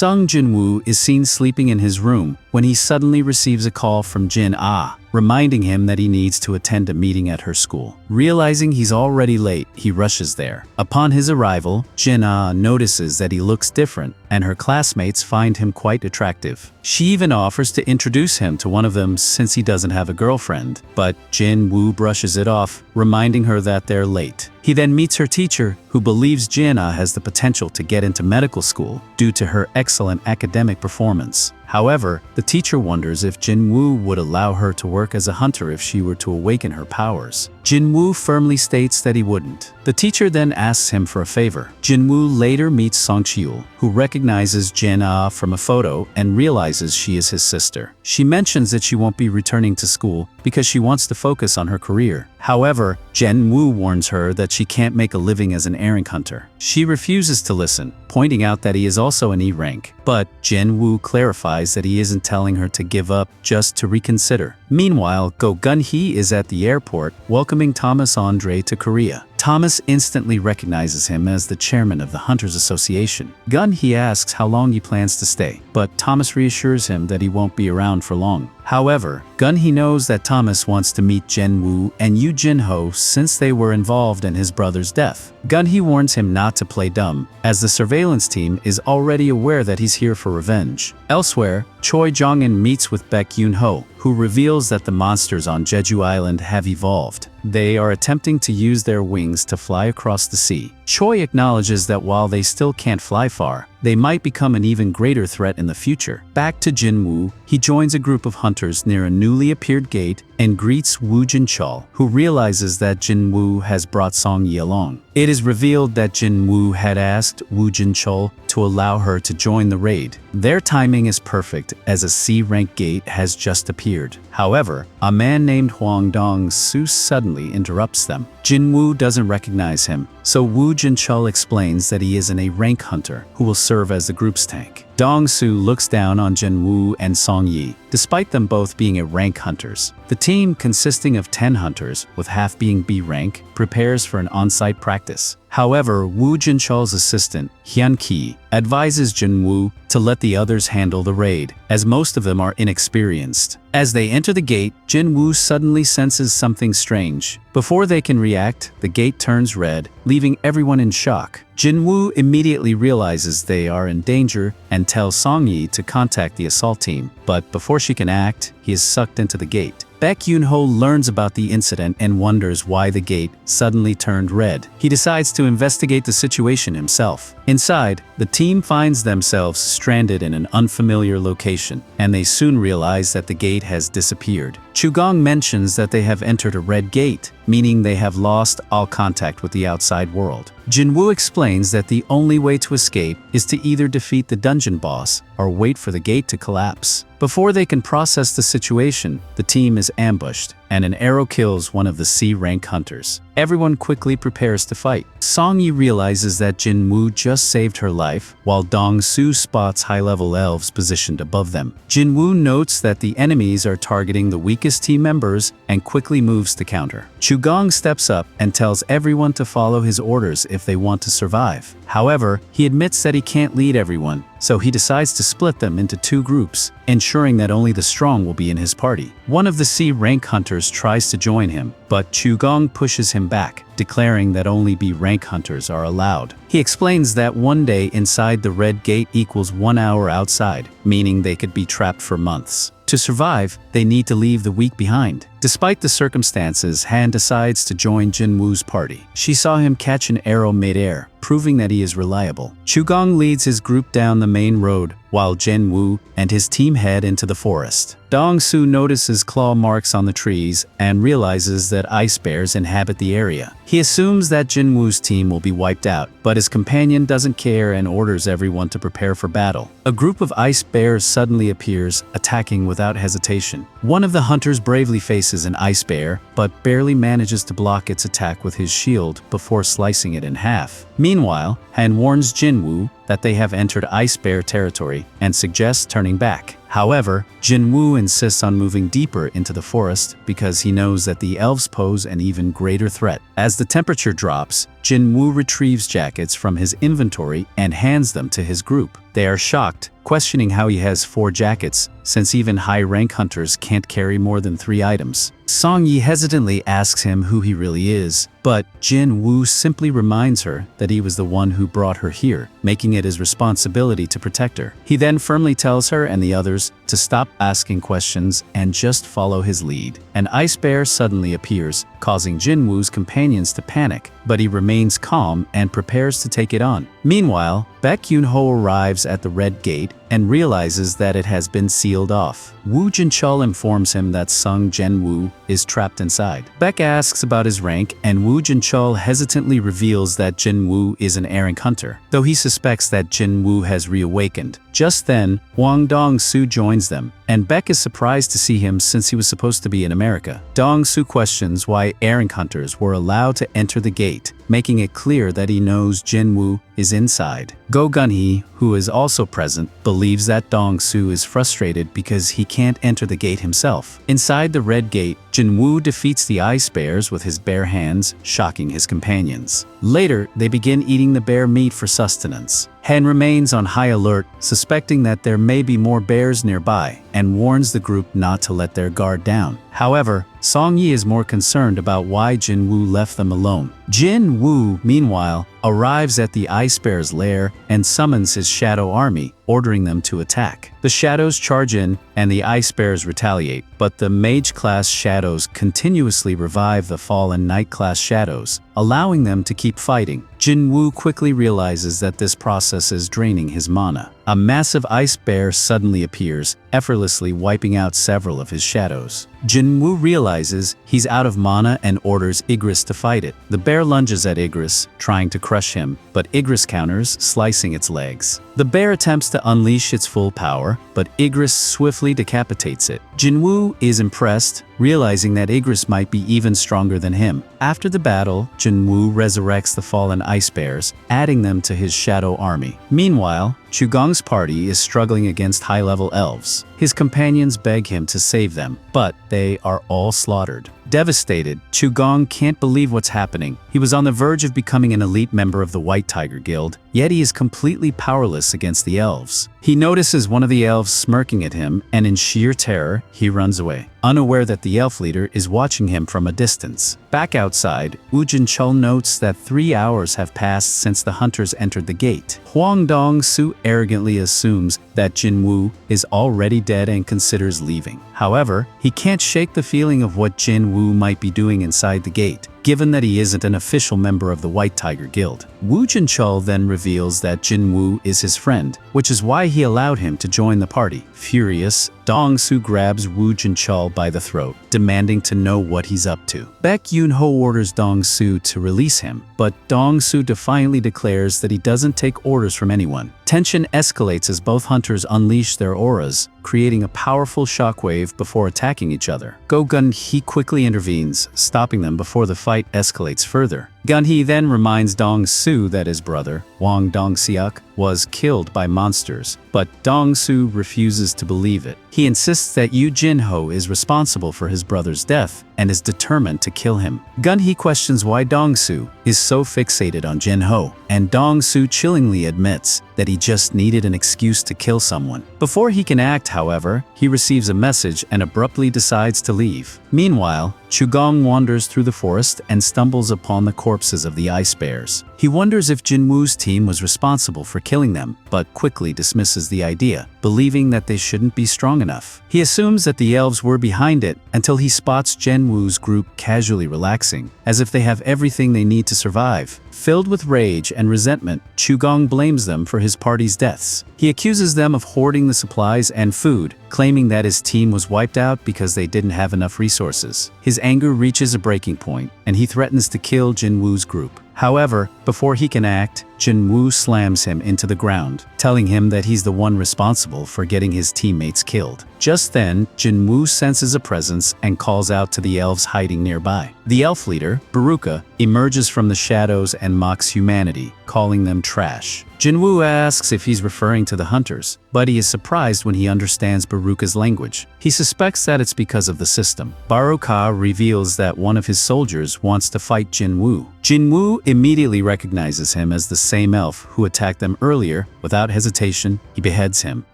Sung Jin-Woo is seen sleeping in his room when he suddenly receives a call from Jin Ah, reminding him that he needs to attend a meeting at her school. Realizing he's already late, he rushes there. Upon his arrival, Jin Ah notices that he looks different, and her classmates find him quite attractive. She even offers to introduce him to one of them since he doesn't have a girlfriend, but Jin Woo brushes it off, reminding her that they're late. He then meets her teacher, who believes Jin Ah has the potential to get into medical school due to her excellent academic performance. However, the teacher wonders if Jin Woo would allow her to work as a hunter if she were to awaken her powers. Jin Woo firmly states that he wouldn't. The teacher then asks him for a favor. Jin Woo later meets Song Cheol, who recognizes Jin Ah from a photo and realizes she is his sister. She mentions that she won't be returning to school because she wants to focus on her career. However, Jin Woo warns her that she can't make a living as an errant hunter. She refuses to listen, pointing out that he is also an E rank. But Jin Woo clarifies that he isn't telling her to give up, just to reconsider. Meanwhile, Go Gun-hee is at the airport welcoming Thomas Andre to Korea. Thomas instantly recognizes him as the chairman of the Hunters Association. Gun-hee asks how long he plans to stay, but Thomas reassures him that he won't be around for long. However, Gun-hee knows that Thomas wants to meet Jin Woo and Yoo Jin-ho since they were involved in his brother's death. Gun-hee warns him not to play dumb, as the surveillance team is already aware that he's here for revenge. Elsewhere, Choi Jong-in meets with Baek Yoon-ho, who reveals that the monsters on Jeju Island have evolved. They are attempting to use their wings to fly across the sea. Choi acknowledges that while they still can't fly far, they might become an even greater threat in the future. Back to Jin Woo, he joins a group of hunters near a newly appeared gate and greets Woo Jin-chul, who realizes that Jin Woo has brought Song Yi along. It is revealed that Jin Woo had asked Woo Jin-chul to allow her to join the raid. Their timing is perfect, as a C-rank gate has just appeared. However, a man named Hwang Dong-soo suddenly interrupts them. Jin Woo doesn't recognize him, so Woo Jin-chul explains that he is an A-rank hunter who will serve as the group's tank. Dong-soo looks down on Jin Woo and Song Yi, despite them both being A-rank hunters. The team, consisting of 10 hunters, with half being B-rank, prepares for an on-site practice. However, Woo Jin-chul's assistant, Hyun Ki, advises Jin Woo to let the others handle the raid, as most of them are inexperienced. As they enter the gate, Jin Woo suddenly senses something strange. Before they can react, the gate turns red, leaving everyone in shock. Jin Woo immediately realizes they are in danger and tells Song Yi to contact the assault team, but before she can act, he is sucked into the gate. Baek Yoon-ho learns about the incident and wonders why the gate suddenly turned red. He decides to investigate the situation himself. Inside, the team finds themselves stranded in an unfamiliar location, and they soon realize that the gate has disappeared. Chugong mentions that they have entered a red gate, meaning they have lost all contact with the outside world. Jin Woo explains that the only way to escape is to either defeat the dungeon boss or wait for the gate to collapse. Before they can process the situation, the team is ambushed, and an arrow kills one of the C-rank hunters. Everyone quickly prepares to fight. Song Yi realizes that Jin Woo just saved her life, while Dong-soo spots high-level elves positioned above them. Jin Woo notes that the enemies are targeting the weakest team members and quickly moves to counter. Chugong steps up and tells everyone to follow his orders if they want to survive. However, he admits that he can't lead everyone, so he decides to split them into 2 groups, ensuring that only the strong will be in his party. One of the C-rank hunters tries to join him, but Chugong pushes him back, declaring that only B-rank hunters are allowed. He explains that one day inside the red gate equals 1 hour outside, meaning they could be trapped for months. To survive, they need to leave the weak behind. Despite the circumstances, Han decides to join Jin Woo's party. She saw him catch an arrow mid-air, proving that he is reliable. Chugong leads his group down the main road, while Jin Woo and his team head into the forest. Dong-soo notices claw marks on the trees and realizes that ice bears inhabit the area. He assumes that Jin Woo's team will be wiped out, but his companion doesn't care and orders everyone to prepare for battle. A group of ice bears suddenly appears, attacking without hesitation. One of the hunters bravely faces an ice bear, but barely manages to block its attack with his shield before slicing it in half. Meanwhile, Han warns Jin Woo that they have entered ice bear territory and suggests turning back. However, Jin Wu insists on moving deeper into the forest because he knows that the elves pose an even greater threat. As the temperature drops, Jin Wu retrieves jackets from his inventory and hands them to his group. They are shocked, questioning how he has 4 jackets, since even high-rank hunters can't carry more than 3 items. Song Yi hesitantly asks him who he really is, but Jin Wu simply reminds her that he was the one who brought her here, making it his responsibility to protect her. He then firmly tells her and the others to stop asking questions and just follow his lead. An ice bear suddenly appears, causing Jin Wu's companions to panic, but he remains calm and prepares to take it on. Meanwhile, Baek Yoon-ho arrives at the Red Gate and realizes that it has been sealed off. Woo Jin-chul informs him that Sung Jin-Woo is trapped inside. Baek asks about his rank, and Woo Jin-chul hesitantly reveals that Jin Wu is an errant hunter, though he suspects that Jin Wu has reawakened. Just then, Hwang Dong-soo joins them, and Baek is surprised to see him since he was supposed to be in America. Dong-soo questions why errant hunters were allowed to enter the gate, making it clear that he knows Jin Wu is inside. Go Gun-hee, who is also present, believes that Dong-soo is frustrated because he can't enter the gate himself. Inside the Red Gate, Jin Wu defeats the ice bears with his bare hands, shocking his companions. Later, they begin eating the bear meat for sustenance. Hen remains on high alert, suspecting that there may be more bears nearby, and warns the group not to let their guard down. However, Song Yi is more concerned about why Jin Wu left them alone. Jin Wu, meanwhile, arrives at the ice bear's lair and summons his shadow army, ordering them to attack. The shadows charge in, and the ice bears retaliate, but the mage-class shadows continuously revive the fallen knight-class shadows, allowing them to keep fighting. Jin Wu quickly realizes that this process is draining his mana. A massive ice bear suddenly appears, effortlessly wiping out several of his shadows. Jin Wu realizes he's out of mana and orders Igris to fight it. The bear lunges at Igris, trying to crush him, but Igris counters, slicing its legs. The bear attempts to unleash its full power, but Igris swiftly decapitates it. Jin Wu is impressed, realizing that Igris might be even stronger than him. After the battle, Jin Wu resurrects the fallen ice bears, adding them to his shadow army. Meanwhile, Chugong's party is struggling against high-level elves. His companions beg him to save them, but they are all slaughtered. Devastated, Chugong can't believe what's happening. He was on the verge of becoming an elite member of the White Tiger Guild, yet he is completely powerless against the elves. He notices one of the elves smirking at him, and in sheer terror, he runs away, unaware that the elf leader is watching him from a distance. Back outside, Woo Jin-chul notes that 3 hours have passed since the hunters entered the gate. Hwang Dong-soo arrogantly assumes that Jin Wu is already dead and considers leaving. However, he can't shake the feeling of what Jin Wu might be doing inside the gate, given that he isn't an official member of the White Tiger Guild. Woo Jin-chul then reveals that Jin Wu is his friend, which is why he allowed him to join the party. Furious, Dong-soo grabs Woo Jin-chul by the throat, demanding to know what he's up to. Baek Yoon-ho orders Dong-soo to release him, but Dong-soo defiantly declares that he doesn't take orders from anyone. Tension escalates as both hunters unleash their auras, creating a powerful shockwave before attacking each other. Go Gun-hee quickly intervenes, stopping them before the fight escalates further. Gun-hee then reminds Dong-soo that his brother, Hwang Dong-seok, was killed by monsters, but Dong-soo refuses to believe it. He insists that Yoo Jin-ho is responsible for his brother's death and is determined to kill him. Gun-hee questions why Dong-soo is so fixated on Jin-ho, and Dong-soo chillingly admits that he just needed an excuse to kill someone. Before he can act, however, he receives a message and abruptly decides to leave. Meanwhile, Chugong wanders through the forest and stumbles upon the corpses of the ice bears. He wonders if Jin Woo's team was responsible for killing them, but quickly dismisses the idea, believing that they shouldn't be strong enough. He assumes that the elves were behind it until he spots Jin Woo's group casually relaxing, as if they have everything they need to survive. Filled with rage and resentment, Chugong blames them for his party's deaths. He accuses them of hoarding the supplies and food, claiming that his team was wiped out because they didn't have enough resources. His anger reaches a breaking point, and he threatens to kill Jin Woo's group. However, before he can act, Jin Wu slams him into the ground, telling him that he's the one responsible for getting his teammates killed. Just then, Jin Wu senses a presence and calls out to the elves hiding nearby. The elf leader, Baruka, emerges from the shadows and mocks humanity, calling them trash. Jin Wu asks if he's referring to the hunters, but he is surprised when he understands Baruka's language. He suspects that it's because of the system. Baruka reveals that one of his soldiers wants to fight Jin Wu. Jin Wu immediately recognizes him as the same elf who attacked them earlier. Without hesitation, he beheads him.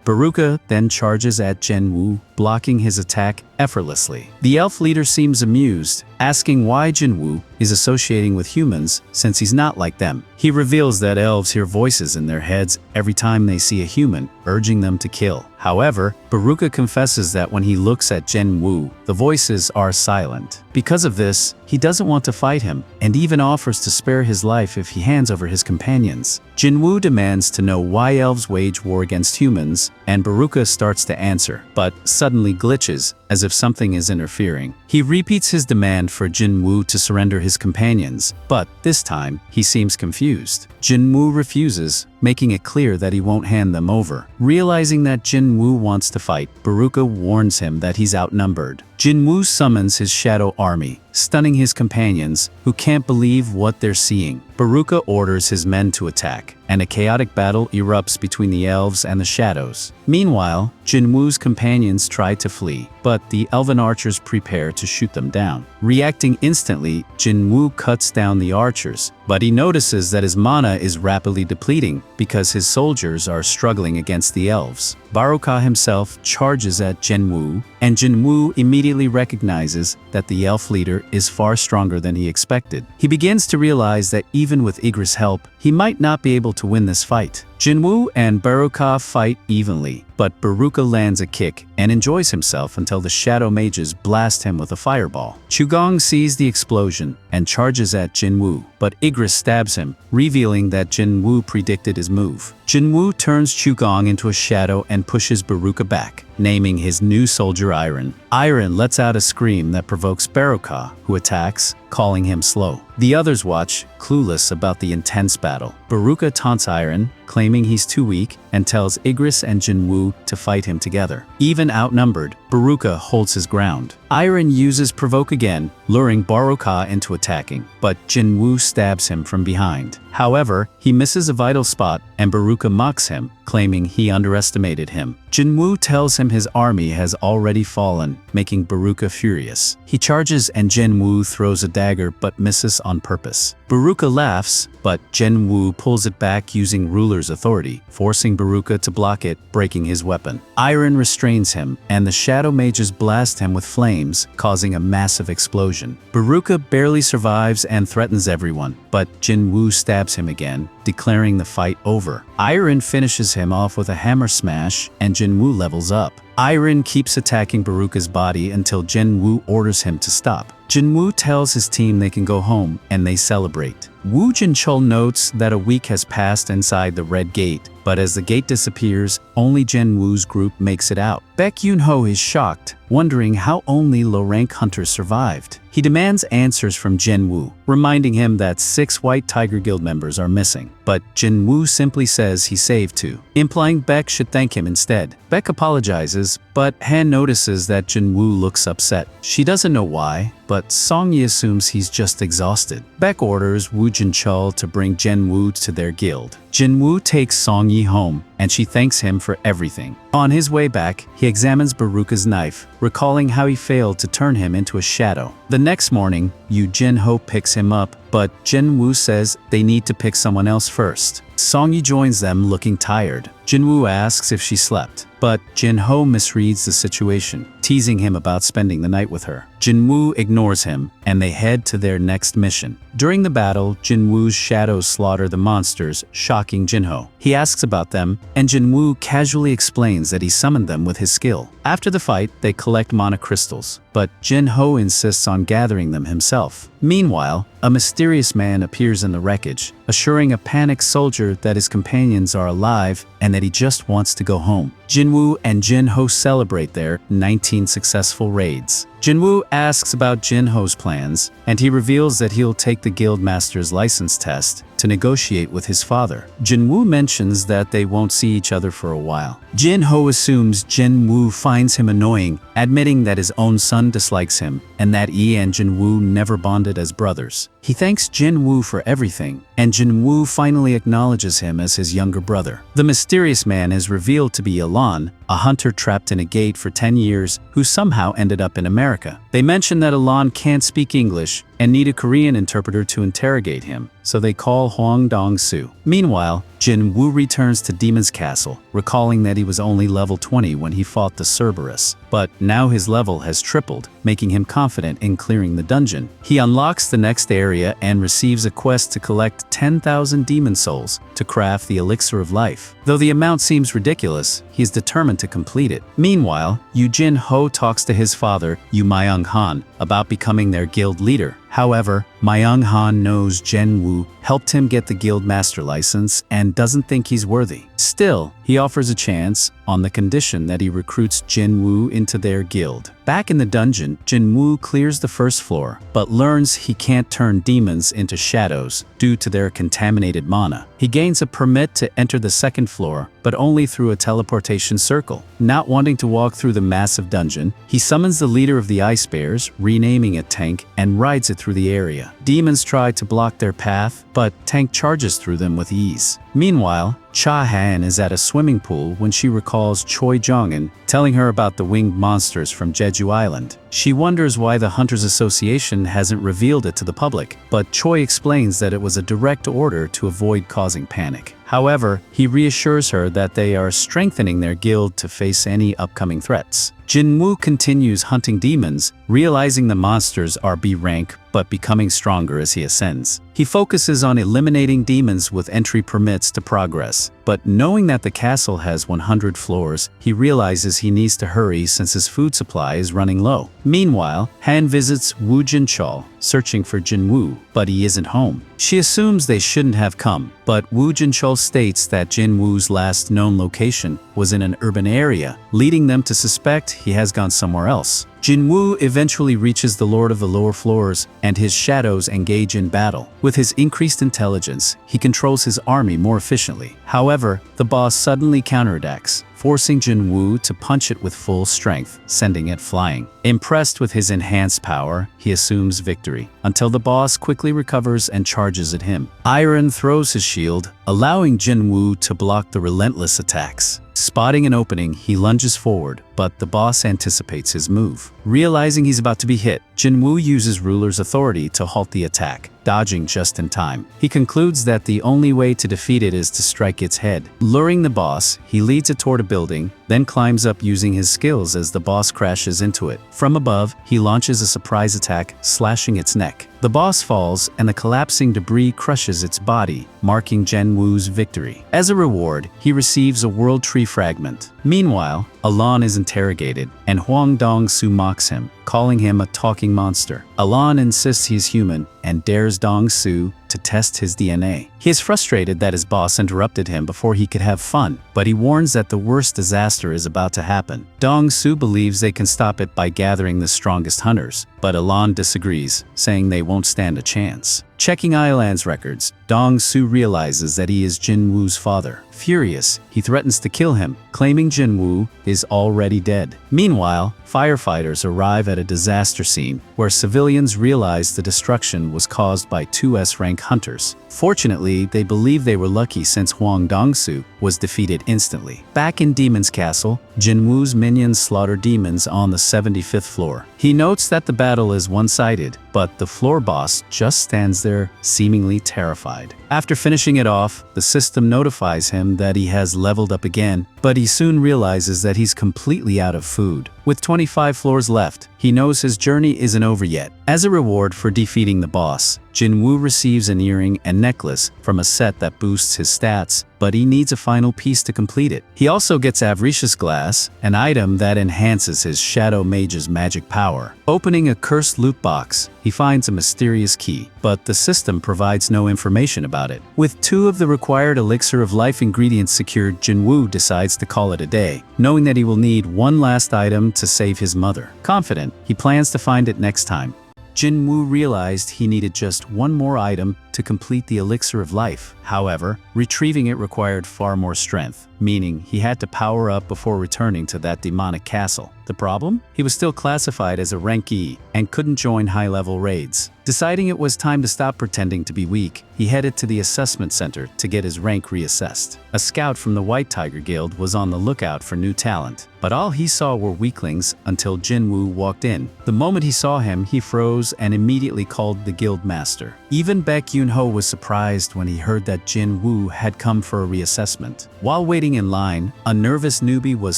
Baruka then charges at Jin Wu, blocking his attack effortlessly. The elf leader seems amused, asking why Jin Wu is associating with humans since he's not like them. He reveals that elves hear voices in their heads every time they see a human, urging them to kill. However, Baruka confesses that when he looks at Jin Wu, the voices are silent. Because of this, he doesn't want to fight him, and even offers to spare his life if he hands over his companions. Jin Wu demands to know why elves wage war against humans, and Baruka starts to answer, but suddenly glitches, as if something is interfering. He repeats his demand for Jin Wu to surrender his companions, but this time, he seems confused. Jin Wu refuses, making it clear that he won't hand them over. Realizing that Jin Wu wants to fight, Baruka warns him that he's outnumbered. Jin Wu summons his shadow army, stunning his companions, who can't believe what they're seeing. Baruka orders his men to attack, and a chaotic battle erupts between the elves and the shadows. Meanwhile, Jin Wu's companions try to flee, but the elven archers prepare to shoot them down. Reacting instantly, Jin Wu cuts down the archers, but he notices that his mana is rapidly depleting because his soldiers are struggling against the elves. Baruka himself charges at Jin Wu, and Jin Wu immediately recognizes that the elf leader is far stronger than he expected. He begins to realize that even with Ygritte's help, he might not be able to win this fight. Jin Wu and Baruka fight evenly, but Baruka lands a kick and enjoys himself until the shadow mages blast him with a fireball. Chugong sees the explosion and charges at Jin Wu, but Ygritte stabs him, revealing that Jin Wu predicted his move. Jin Wu turns Chugong into a shadow and pushes Baruka back, naming his new soldier Iron. Iron lets out a scream that provokes Baruka, who attacks, calling him slow. The others watch, clueless about the intense battle. Baruka taunts Iron, claiming he's too weak, and tells Ygritte and Jin Wu to fight him together. Even outnumbered, Baruka holds his ground. Iron uses Provoke again, luring Baruka into attacking, but Jin Wu stabs him from behind. However, he misses a vital spot, and Baruka mocks him, claiming he underestimated him. Jin Wu tells him his army has already fallen, making Baruka furious. He charges and Jin Wu throws a dagger but misses on purpose. Baruka laughs, but Jin Wu pulls it back using ruler's authority, forcing Baruka to block it, breaking his weapon. Iron restrains him, and the shadow mages blast him with flames, causing a massive explosion. Baruka barely survives and threatens everyone, but Jin Wu stabs him again, declaring the fight over. Iron finishes him off with a hammer smash, and Jin Wu levels up. Iron keeps attacking Baruka's body until Jin Wu orders him to stop. Jin Wu tells his team they can go home, and they celebrate. Wu Jinchul notes that a week has passed inside the Red Gate, but as the gate disappears, only Jin Wu's group makes it out. Baek Yun-ho is shocked, wondering how only low-rank hunters survived. He demands answers from Jin Wu, reminding him that 6 White Tiger Guild members are missing. But Jin Wu simply says he saved 2, implying Baek should thank him instead. Baek apologizes, but Han notices that Jin Wu looks upset. She doesn't know why, but Song Yi assumes he's just exhausted. Baek orders Wu Jinchul to bring Jin Wu to their guild. Jin Wu takes Song Yi home, and she thanks him for everything. On his way back, he examines Baruka's knife, recalling how he failed to turn him into a shadow. The next morning, Yu Jin-ho picks him up, but Jin Wu says they need to pick someone else first. Song Yi joins them looking tired. Jin Wu asks if she slept, but Jin-ho misreads the situation, teasing him about spending the night with her. Jin Wu ignores him, and they head to their next mission. During the battle, Jin Wu's shadows slaughter the monsters, shocking Jin-ho. He asks about them, and Jin Wu casually explains that he summoned them with his skill. After the fight, they collect mana crystals, but Jin-ho insists on gathering them himself. Meanwhile, a mysterious man appears in the wreckage, assuring a panicked soldier that his companions are alive and that he just wants to go home. Jin Wu and Jin Ho celebrate their 19 successful raids. Jin Wu asks about Jin Ho's plans, and he reveals that he'll take the Guildmaster's license test to negotiate with his father. Jin Wu mentions that they won't see each other for a while. Jin Ho assumes Jin Wu finds him annoying, admitting that his own son dislikes him and that he and Jin Wu never bonded as brothers. He thanks Jin Wu for everything, and Jin Wu finally acknowledges him as his younger brother. The mysterious man is revealed to be Alon, a hunter trapped in a gate for 10 years who somehow ended up in America. They mention that Alon can't speak English and need a Korean interpreter to interrogate him, so they call Hwang Dong-soo. Meanwhile, Jin Wu returns to Demon's Castle, recalling that he was only level 20 when he fought the Cerberus, but now his level has tripled, making him confident in clearing the dungeon. He unlocks the next area and receives a quest to collect 10,000 demon souls to craft the elixir of life. Though the amount seems ridiculous, he is determined to complete it. Meanwhile, Jin Ho talks to his father, Myung Han, about becoming their guild leader. However, Myung Han knows Jin Wu helped him get the guild master license and doesn't think he's worthy. Still, he offers a chance on the condition that he recruits Jin Wu into their guild. Back in the dungeon, Jin Wu clears the first floor, but learns he can't turn demons into shadows due to their contaminated mana. He gains a permit to enter the second floor, but only through a teleportation circle. Not wanting to walk through the massive dungeon, he summons the leader of the Ice Bears, renaming it Tank, and rides it through the area. Demons try to block their path, but Tank charges through them with ease. Meanwhile, Cha Han is at a swimming pool when she recalls Choi Jong-in telling her about the winged monsters from Jeju Island. She wonders why the Hunters Association hasn't revealed it to the public, but Choi explains that it was a direct order to avoid causing panic. However, he reassures her that they are strengthening their guild to face any upcoming threats. Jin Wu continues hunting demons, realizing the monsters are B rank but becoming stronger as he ascends. He focuses on eliminating demons with entry permits to progress, but knowing that the castle has 100 floors, he realizes he needs to hurry since his food supply is running low. Meanwhile, Han visits Wu Jinchul, searching for Jin Wu, but he isn't home. She assumes they shouldn't have come, but Wu Jinchul states that Jin Wu's last known location was in an urban area, leading them to suspect he has gone somewhere else. Jin Wu eventually reaches the Lord of the Lower Floors, and his shadows engage in battle. With his increased intelligence, he controls his army more efficiently. However, the boss suddenly counterattacks, forcing Jin Wu to punch it with full strength, sending it flying. Impressed with his enhanced power, he assumes victory, until the boss quickly recovers and charges at him. Iron throws his shield, allowing Jin Wu to block the relentless attacks. Spotting an opening, he lunges forward, but the boss anticipates his move. Realizing he's about to be hit, Jin Wu uses Ruler's authority to halt the attack, dodging just in time. He concludes that the only way to defeat it is to strike its head. Luring the boss, he leads it toward a building, then climbs up using his skills as the boss crashes into it. From above, he launches a surprise attack, slashing its neck. The boss falls, and the collapsing debris crushes its body, marking Jin Wu's victory. As a reward, he receives a World Tree fragment. Meanwhile, Alon is interrogated, and Hwang Dong-soo mocks him, calling him a talking monster. Alon insists he's human and dares Dong-soo to test his DNA. He is frustrated that his boss interrupted him before he could have fun, but he warns that the worst disaster is about to happen. Dong-soo believes they can stop it by gathering the strongest hunters, but Alon disagrees, saying they won't stand a chance. Checking Island's records, Dong-soo realizes that he is Jin Wu's father. Furious, he threatens to kill him, claiming Jin Wu is already dead. Meanwhile, firefighters arrive at a disaster scene where civilians realize the destruction was caused by two S-rank hunters. Fortunately, they believe they were lucky since Hwang Dong-soo was defeated instantly. Back in Demon's Castle, Jin Wu's minions slaughter demons on the 75th floor. He notes that the battle is one-sided, but the floor boss just stands there, seemingly terrified. After finishing it off, the system notifies him that he has leveled up again, but he soon realizes that he's completely out of food. With 25 floors left, he knows his journey isn't over yet. As a reward for defeating the boss, Jin Wu receives an earring and necklace from a set that boosts his stats, but he needs a final piece to complete it. He also gets Avaricious Glass, an item that enhances his Shadow Mage's magic power. Opening a cursed loot box, he finds a mysterious key, but the system provides no information about it. With 2 of the required Elixir of Life ingredients secured, Jin Wu decides to call it a day, knowing that he will need one last item to save his mother. Confident, he plans to find it next time. Jin Wu realized he needed just one more item to complete the Elixir of Life. However, retrieving it required far more strength, meaning he had to power up before returning to that demonic castle. The problem? He was still classified as a rank E and couldn't join high-level raids. Deciding it was time to stop pretending to be weak, he headed to the assessment center to get his rank reassessed. A scout from the White Tiger Guild was on the lookout for new talent, but all he saw were weaklings until Jin Wu walked in. The moment he saw him, he froze and immediately called the guild master. Even Baek Yun-ho was surprised when he heard that Jin Wu had come for a reassessment. While waiting in line, a nervous newbie was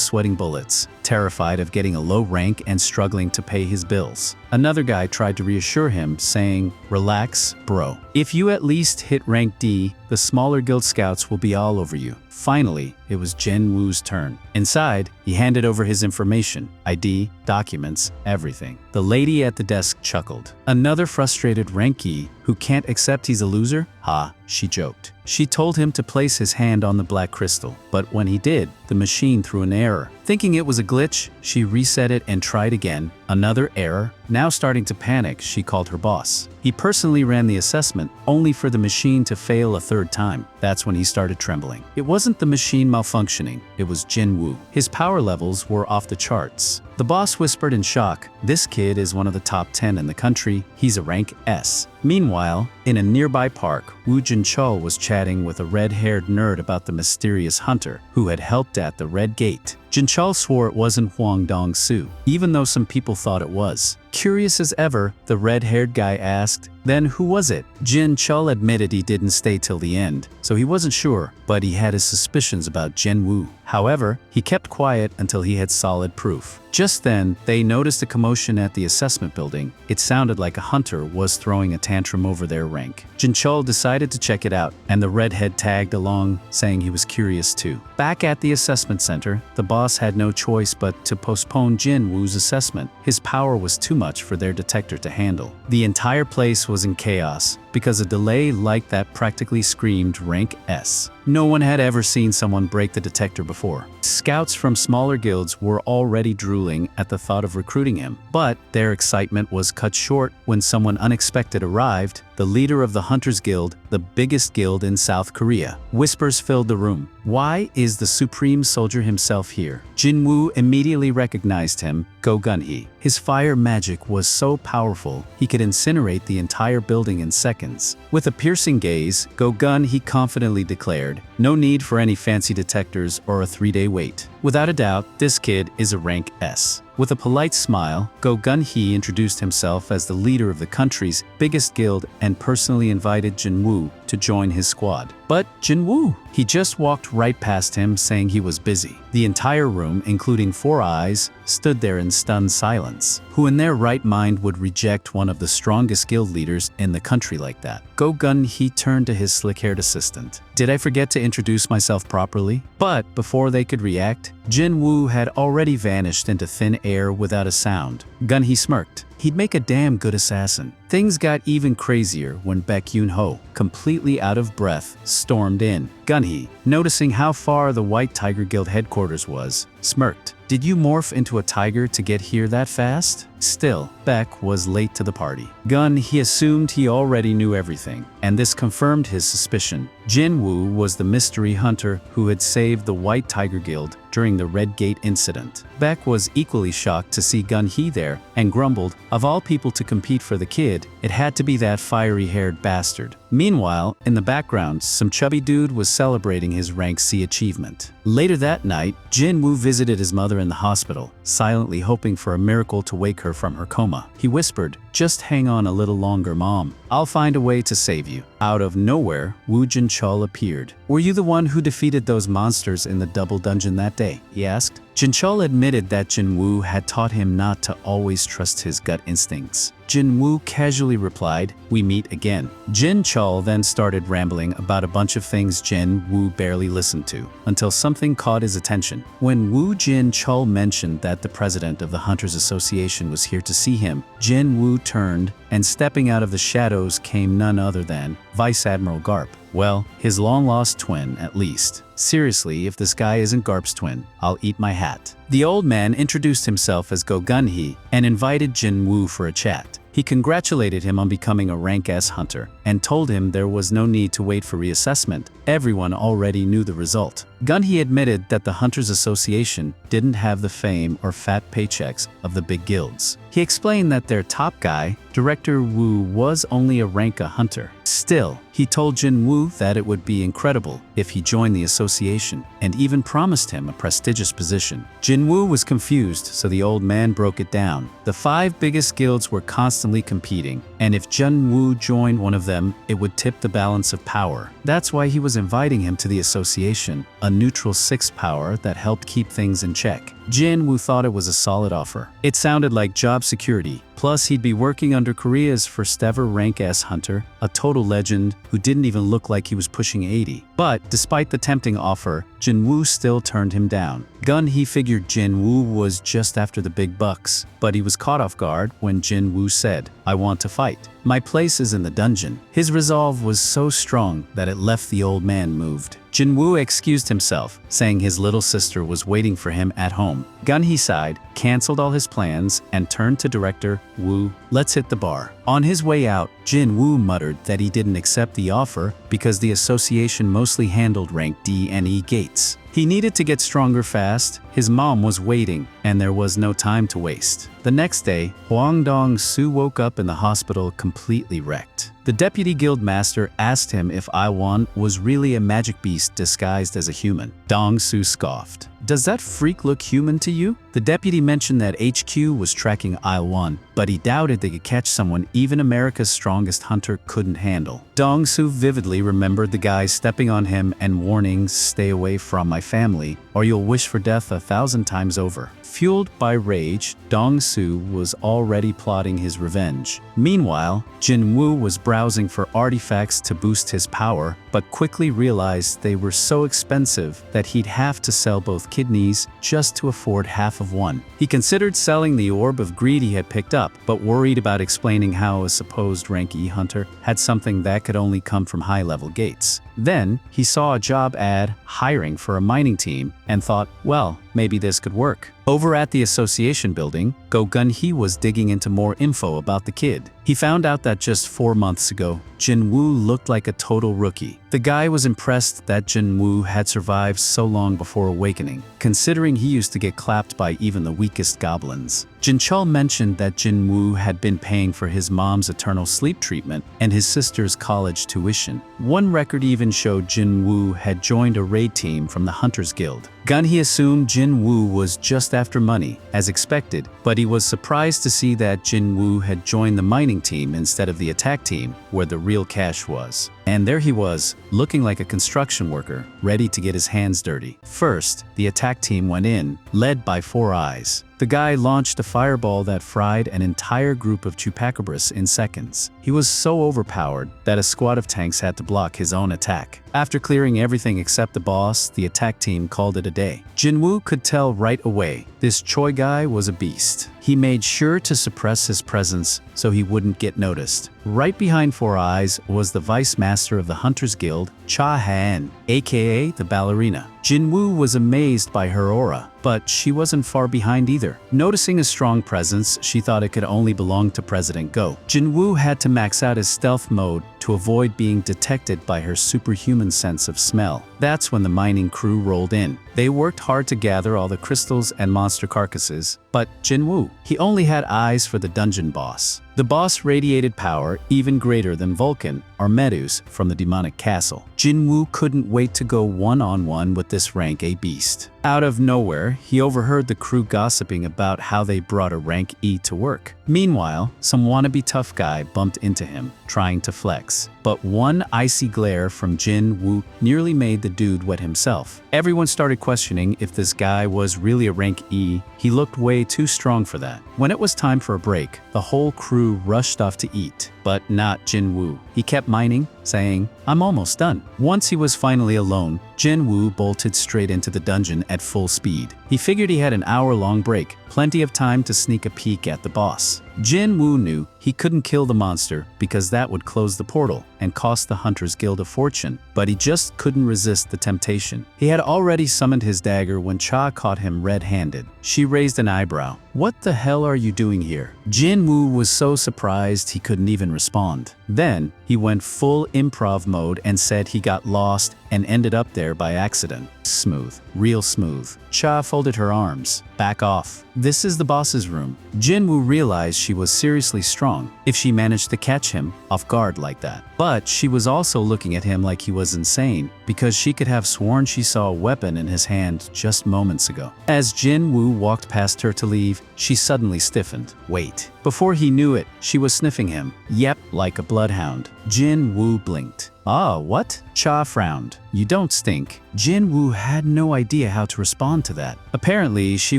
sweating bullets, terrified of getting a low rank and struggling to pay his bills. Another guy tried to reassure him, saying, "Relax, bro. If you at least hit rank D, the smaller guild scouts will be all over you." Finally, it was Jin Wu's turn. Inside, he handed over his information, ID, documents, everything. The lady at the desk chuckled. "Another frustrated rank E who can't accept he's a loser? Ha," she joked. She told him to place his hand on the black crystal, but when he did, the machine threw an error. Thinking it was a glitch, she reset it and tried again. Another error. Now starting to panic, she called her boss. He personally ran the assessment, only for the machine to fail a 3rd time. That's when he started trembling. It wasn't the machine malfunctioning, it was Jin Wu. His power levels were off the charts. The boss whispered in shock, "This kid is one of the top 10 in the country. He's a rank S." Meanwhile, in a nearby park, Wu Jin-chul was chatting with a red-haired nerd about the mysterious hunter who had helped at the Red Gate. Jin-chul swore it wasn't Huang Dong-su, even though some people thought it was. Curious as ever, the red-haired guy asked, "Then who was it?" Jin-chul admitted he didn't stay till the end, so he wasn't sure, but he had his suspicions about Jin Wu. However, he kept quiet until he had solid proof. Just then, they noticed a commotion at the assessment building. It sounded like a hunter was throwing a tantrum over their rank. Jin-chul decided to check it out, and the redhead tagged along, saying he was curious too. Back at the assessment center, the boss had no choice but to postpone Jin Wu's assessment. His power was too much for their detector to handle. The entire place was in chaos, because a delay like that practically screamed rank S. No one had ever seen someone break the detector before. Scouts from smaller guilds were already drooling at the thought of recruiting him, but their excitement was cut short when someone unexpected arrived, the leader of the Hunters Guild, the biggest guild in South Korea. Whispers filled the room. Why is the supreme soldier himself here? Jin Wu immediately recognized him, Go Gun-hee. His fire magic was so powerful, he could incinerate the entire building in seconds. With a piercing gaze, Go Gun-hee confidently declared, "No need for any fancy detectors or a 3-day wait. Without a doubt, this kid is a rank S." With a polite smile, Go Gun-hee introduced himself as the leader of the country's biggest guild and personally invited Jin Wu to join his squad. But Jin Wu! He just walked right past him, saying he was busy. The entire room, including 4 eyes, stood there in stunned silence. Who in their right mind would reject one of the strongest guild leaders in the country like that? Go Gun-hee turned to his slick-haired assistant. "Did I forget to introduce myself properly?" But before they could react, Jin Wu had already vanished into thin air without a sound. Gun-hee smirked. He'd make a damn good assassin. Things got even crazier when Baek Yun-ho, completely out of breath, stormed in. Gun-hee, noticing how far the White Tiger Guild headquarters was, smirked. "Did you morph into a tiger to get here that fast?" Still, Baek was late to the party. Gun-hee assumed he already knew everything, and this confirmed his suspicion. Jin Wu was the mystery hunter who had saved the White Tiger Guild during the Red Gate incident. Baek was equally shocked to see Gun-hee there and grumbled, of all people to compete for the kid, It had to be that fiery-haired bastard. Meanwhile, in the background, some chubby dude was celebrating his rank C achievement. Later that night, Jin Wu visited his mother in the hospital, silently hoping for a miracle to wake her from her coma. He whispered, "Just hang on a little longer, Mom. I'll find a way to save you." Out of nowhere, Wu Jinchul appeared. "Were you the one who defeated those monsters in the double dungeon that day?" he asked. Jinchul admitted that Jin Wu had taught him not to always trust his gut instincts. Jin Wu casually replied, "We meet again." Jin Chul then started rambling about a bunch of things Jin Wu barely listened to, until something caught his attention. When Wu Jin Chul mentioned that the president of the Hunters Association was here to see him, Jin Wu turned, and stepping out of the shadows came none other than Vice Admiral Garp. Well, his long-lost twin, at least. Seriously, if this guy isn't Garp's twin, I'll eat my hat. The old man introduced himself as Go Gun-hee and invited Jin Wu for a chat. He congratulated him on becoming a rank S hunter and told him there was no need to wait for reassessment. Everyone already knew the result. Gun-hee admitted that the Hunters Association didn't have the fame or fat paychecks of the big guilds. He explained that their top guy, Director Wu, was only a rank A hunter. Still, he told Jin Wu that it would be incredible if he joined the association, and even promised him a prestigious position. Jin Wu was confused, so the old man broke it down. The 5 biggest guilds were constantly competing, and if Jin Wu joined one of them, it would tip the balance of power. That's why he was inviting him to the association, a neutral 6th power that helped keep things in check. Jin Wu thought it was a solid offer. It sounded like job security. Plus, he'd be working under Korea's first ever rank S hunter, a total legend who didn't even look like he was pushing 80. But despite the tempting offer, Jin Wu still turned him down. Gun-hee figured Jin Wu was just after the big bucks, but he was caught off guard when Jin Wu said, "I want to fight. My place is in the dungeon." His resolve was so strong that it left the old man moved. Jin Wu excused himself, saying his little sister was waiting for him at home. Gun-hee sighed, canceled all his plans, and turned to Director Wu, "Let's hit the bar." On his way out, Jin Wu muttered that he didn't accept the offer because the association mostly handled rank D and E gates. He needed to get stronger fast, his mom was waiting, and there was no time to waste. The next day, Huang Dong-su woke up in the hospital completely wrecked. The deputy guild master asked him if Iwan was really a magic beast disguised as a human. Dong-su scoffed. "Does that freak look human to you?" The deputy mentioned that HQ was tracking Iwan, but he doubted they could catch someone even America's strongest hunter couldn't handle. Dong-su vividly remembered the guy stepping on him and warning, "Stay away from my family, or you'll wish for death 1,000 times over." Fueled by rage, Dong-su was already plotting his revenge. Meanwhile, Jin Wu was browsing for artifacts to boost his power, but quickly realized they were so expensive that he'd have to sell both kidneys just to afford half of one. He considered selling the Orb of Greed he had picked up, but worried about explaining how a supposed rank E hunter had something that could only come from high-level gates. Then, he saw a job ad hiring for a mining team and thought, well, maybe this could work. Over at the association building, Go Gun-hee was digging into more info about the kid. He found out that just 4 months ago, Jin Wu looked like a total rookie. The guy was impressed that Jin Wu had survived so long before awakening, considering he used to get clapped by even the weakest goblins. Jin Chul mentioned that Jin Wu had been paying for his mom's eternal sleep treatment and his sister's college tuition. One record even showed Jin Wu had joined a raid team from the Hunters Guild. Gun-hee assumed Jin Wu was just after money, as expected, but he was surprised to see that Jin Wu had joined the mining team instead of the attack team, where the real cash was. And there he was, looking like a construction worker, ready to get his hands dirty. First, the attack team went in, led by Four Eyes. The guy launched a fireball that fried an entire group of chupacabras in seconds. He was so overpowered that a squad of tanks had to block his own attack. After clearing everything except the boss, the attack team called it a day. Jin Wu could tell right away, this Choi guy was a beast. He made sure to suppress his presence so he wouldn't get noticed. Right behind Four Eyes was the vice master of the Hunters Guild, Cha Han, aka the ballerina. Jin Wu was amazed by her aura, but she wasn't far behind either. Noticing a strong presence, she thought it could only belong to President Go. Jin Wu had to max out his stealth mode to avoid being detected by her superhuman sense of smell. That's when the mining crew rolled in. They worked hard to gather all the crystals and monster carcasses, but Jin Wu, he only had eyes for the dungeon boss. The The boss radiated power even greater than Vulcan or Medus from the demonic castle. Jin Wu couldn't wait to go one-on-one with this rank A beast. Out of nowhere, he overheard the crew gossiping about how they brought a rank E to work. Meanwhile, some wannabe tough guy bumped into him, trying to flex. But one icy glare from Jin Wu nearly made the dude wet himself. Everyone started questioning if this guy was really a rank E. He looked way too strong for that. When it was time for a break, the whole crew rushed off to eat. But not Jin Wu. He kept mining, saying, "I'm almost done." Once he was finally alone, Jin Wu bolted straight into the dungeon at full speed. He figured he had an hour-long break, plenty of time to sneak a peek at the boss. Jin Wu knew he couldn't kill the monster because that would close the portal and cost the Hunters Guild a fortune, but he just couldn't resist the temptation. He had already summoned his dagger when Cha caught him red-handed. She raised an eyebrow. "What the hell are you doing here?" Jin Wu was so surprised he couldn't even respond. Then, he went full improv mode and said he got lost and ended up there by accident. Smooth. Real smooth. Cha folded her arms. "Back off. This is the boss's room." Jin Wu realized she was seriously strong if she managed to catch him off guard like that. But she was also looking at him like he was insane because she could have sworn she saw a weapon in his hand just moments ago. As Jin Wu walked past her to leave, she suddenly stiffened. Wait. Before he knew it, she was sniffing him. Yep, like a bloodhound. Jin Wu blinked. "Ah, what?" Cha frowned. "You don't stink." Jin Wu had no idea how to respond to that. Apparently, she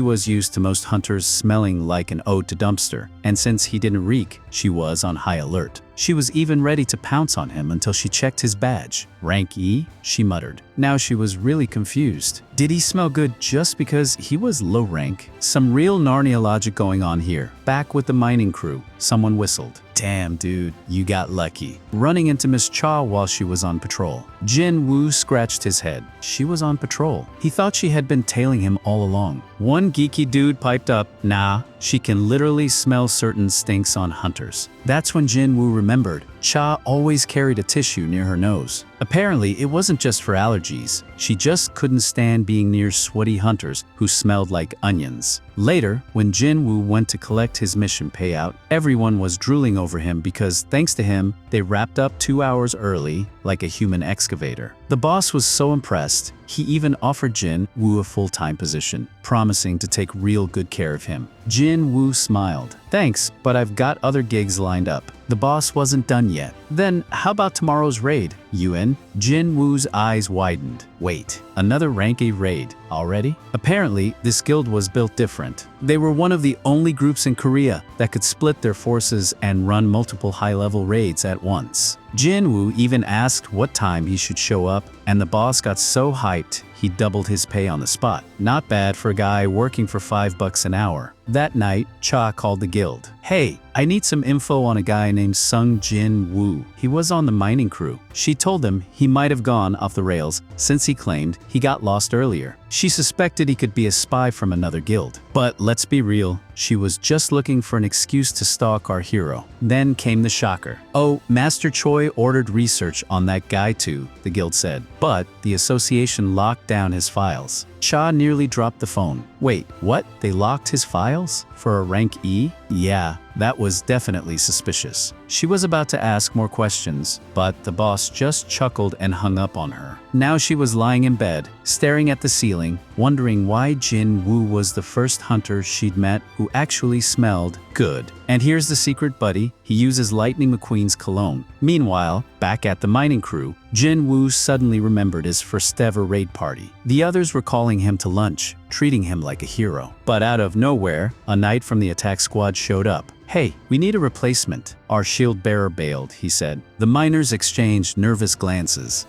was used to most hunters smelling like an ode to dumpster, and since he didn't reek, she was on high alert. She was even ready to pounce on him until she checked his badge. "Rank E?" she muttered. Now she was really confused. Did he smell good just because he was low rank? Some real Narnia logic going on here. Back with the mining crew, someone whistled. "Damn, dude, you got lucky." Running into Miss Cha while she was on patrol. Jin Wu scratched his head. She was on patrol. He thought she had been tailing him all along. One geeky dude piped up, "Nah, she can literally smell certain stinks on hunters." That's when Jin Wu remembered Cha always carried a tissue near her nose. Apparently, it wasn't just for allergies. She just couldn't stand being near sweaty hunters who smelled like onions. Later, when Jin Wu went to collect his mission payout, everyone was drooling over him because, thanks to him, they wrapped up 2 hours early, like a human excavator. The boss was so impressed, he even offered Jin Wu a full-time position, promising to take real good care of him. Jin Wu smiled. "Thanks, but I've got other gigs lined up." The boss wasn't done yet. "Then, how about tomorrow's raid, Yuen?" Jin Wu's eyes widened. "Wait, another rank A raid? Already?" Apparently, this guild was built different. They were one of the only groups in Korea that could split their forces and run multiple high-level raids at once. Jin Wu even asked what time he should show up, and the boss got so hyped, he doubled his pay on the spot. Not bad for a guy working for $5 an hour. That night, Cha called the guild. "Hey, I need some info on a guy named Sung Jin-Woo. He was on the mining crew." She told him he might have gone off the rails since he claimed he got lost earlier. She suspected he could be a spy from another guild. But let's be real, she was just looking for an excuse to stalk our hero. Then came the shocker. "Oh, Master Choi ordered research on that guy too," the guild said. But the association locked down his files. Cha nearly dropped the phone. "Wait, what? They locked his files? For a rank E?" Yeah, that was definitely suspicious. She was about to ask more questions, but the boss just chuckled and hung up on her. Now she was lying in bed, staring at the ceiling, wondering why Jin Wu was the first hunter she'd met who actually smelled good. And here's the secret, buddy. He uses Lightning McQueen's cologne. Meanwhile, back at the mining crew, Jin Wu suddenly remembered his first ever raid party. The others were calling him to lunch, treating him like a hero. But out of nowhere, a knight from the attack squad showed up. "Hey, we need a replacement." "Our shield bearer bailed," he said. The miners exchanged nervous glances.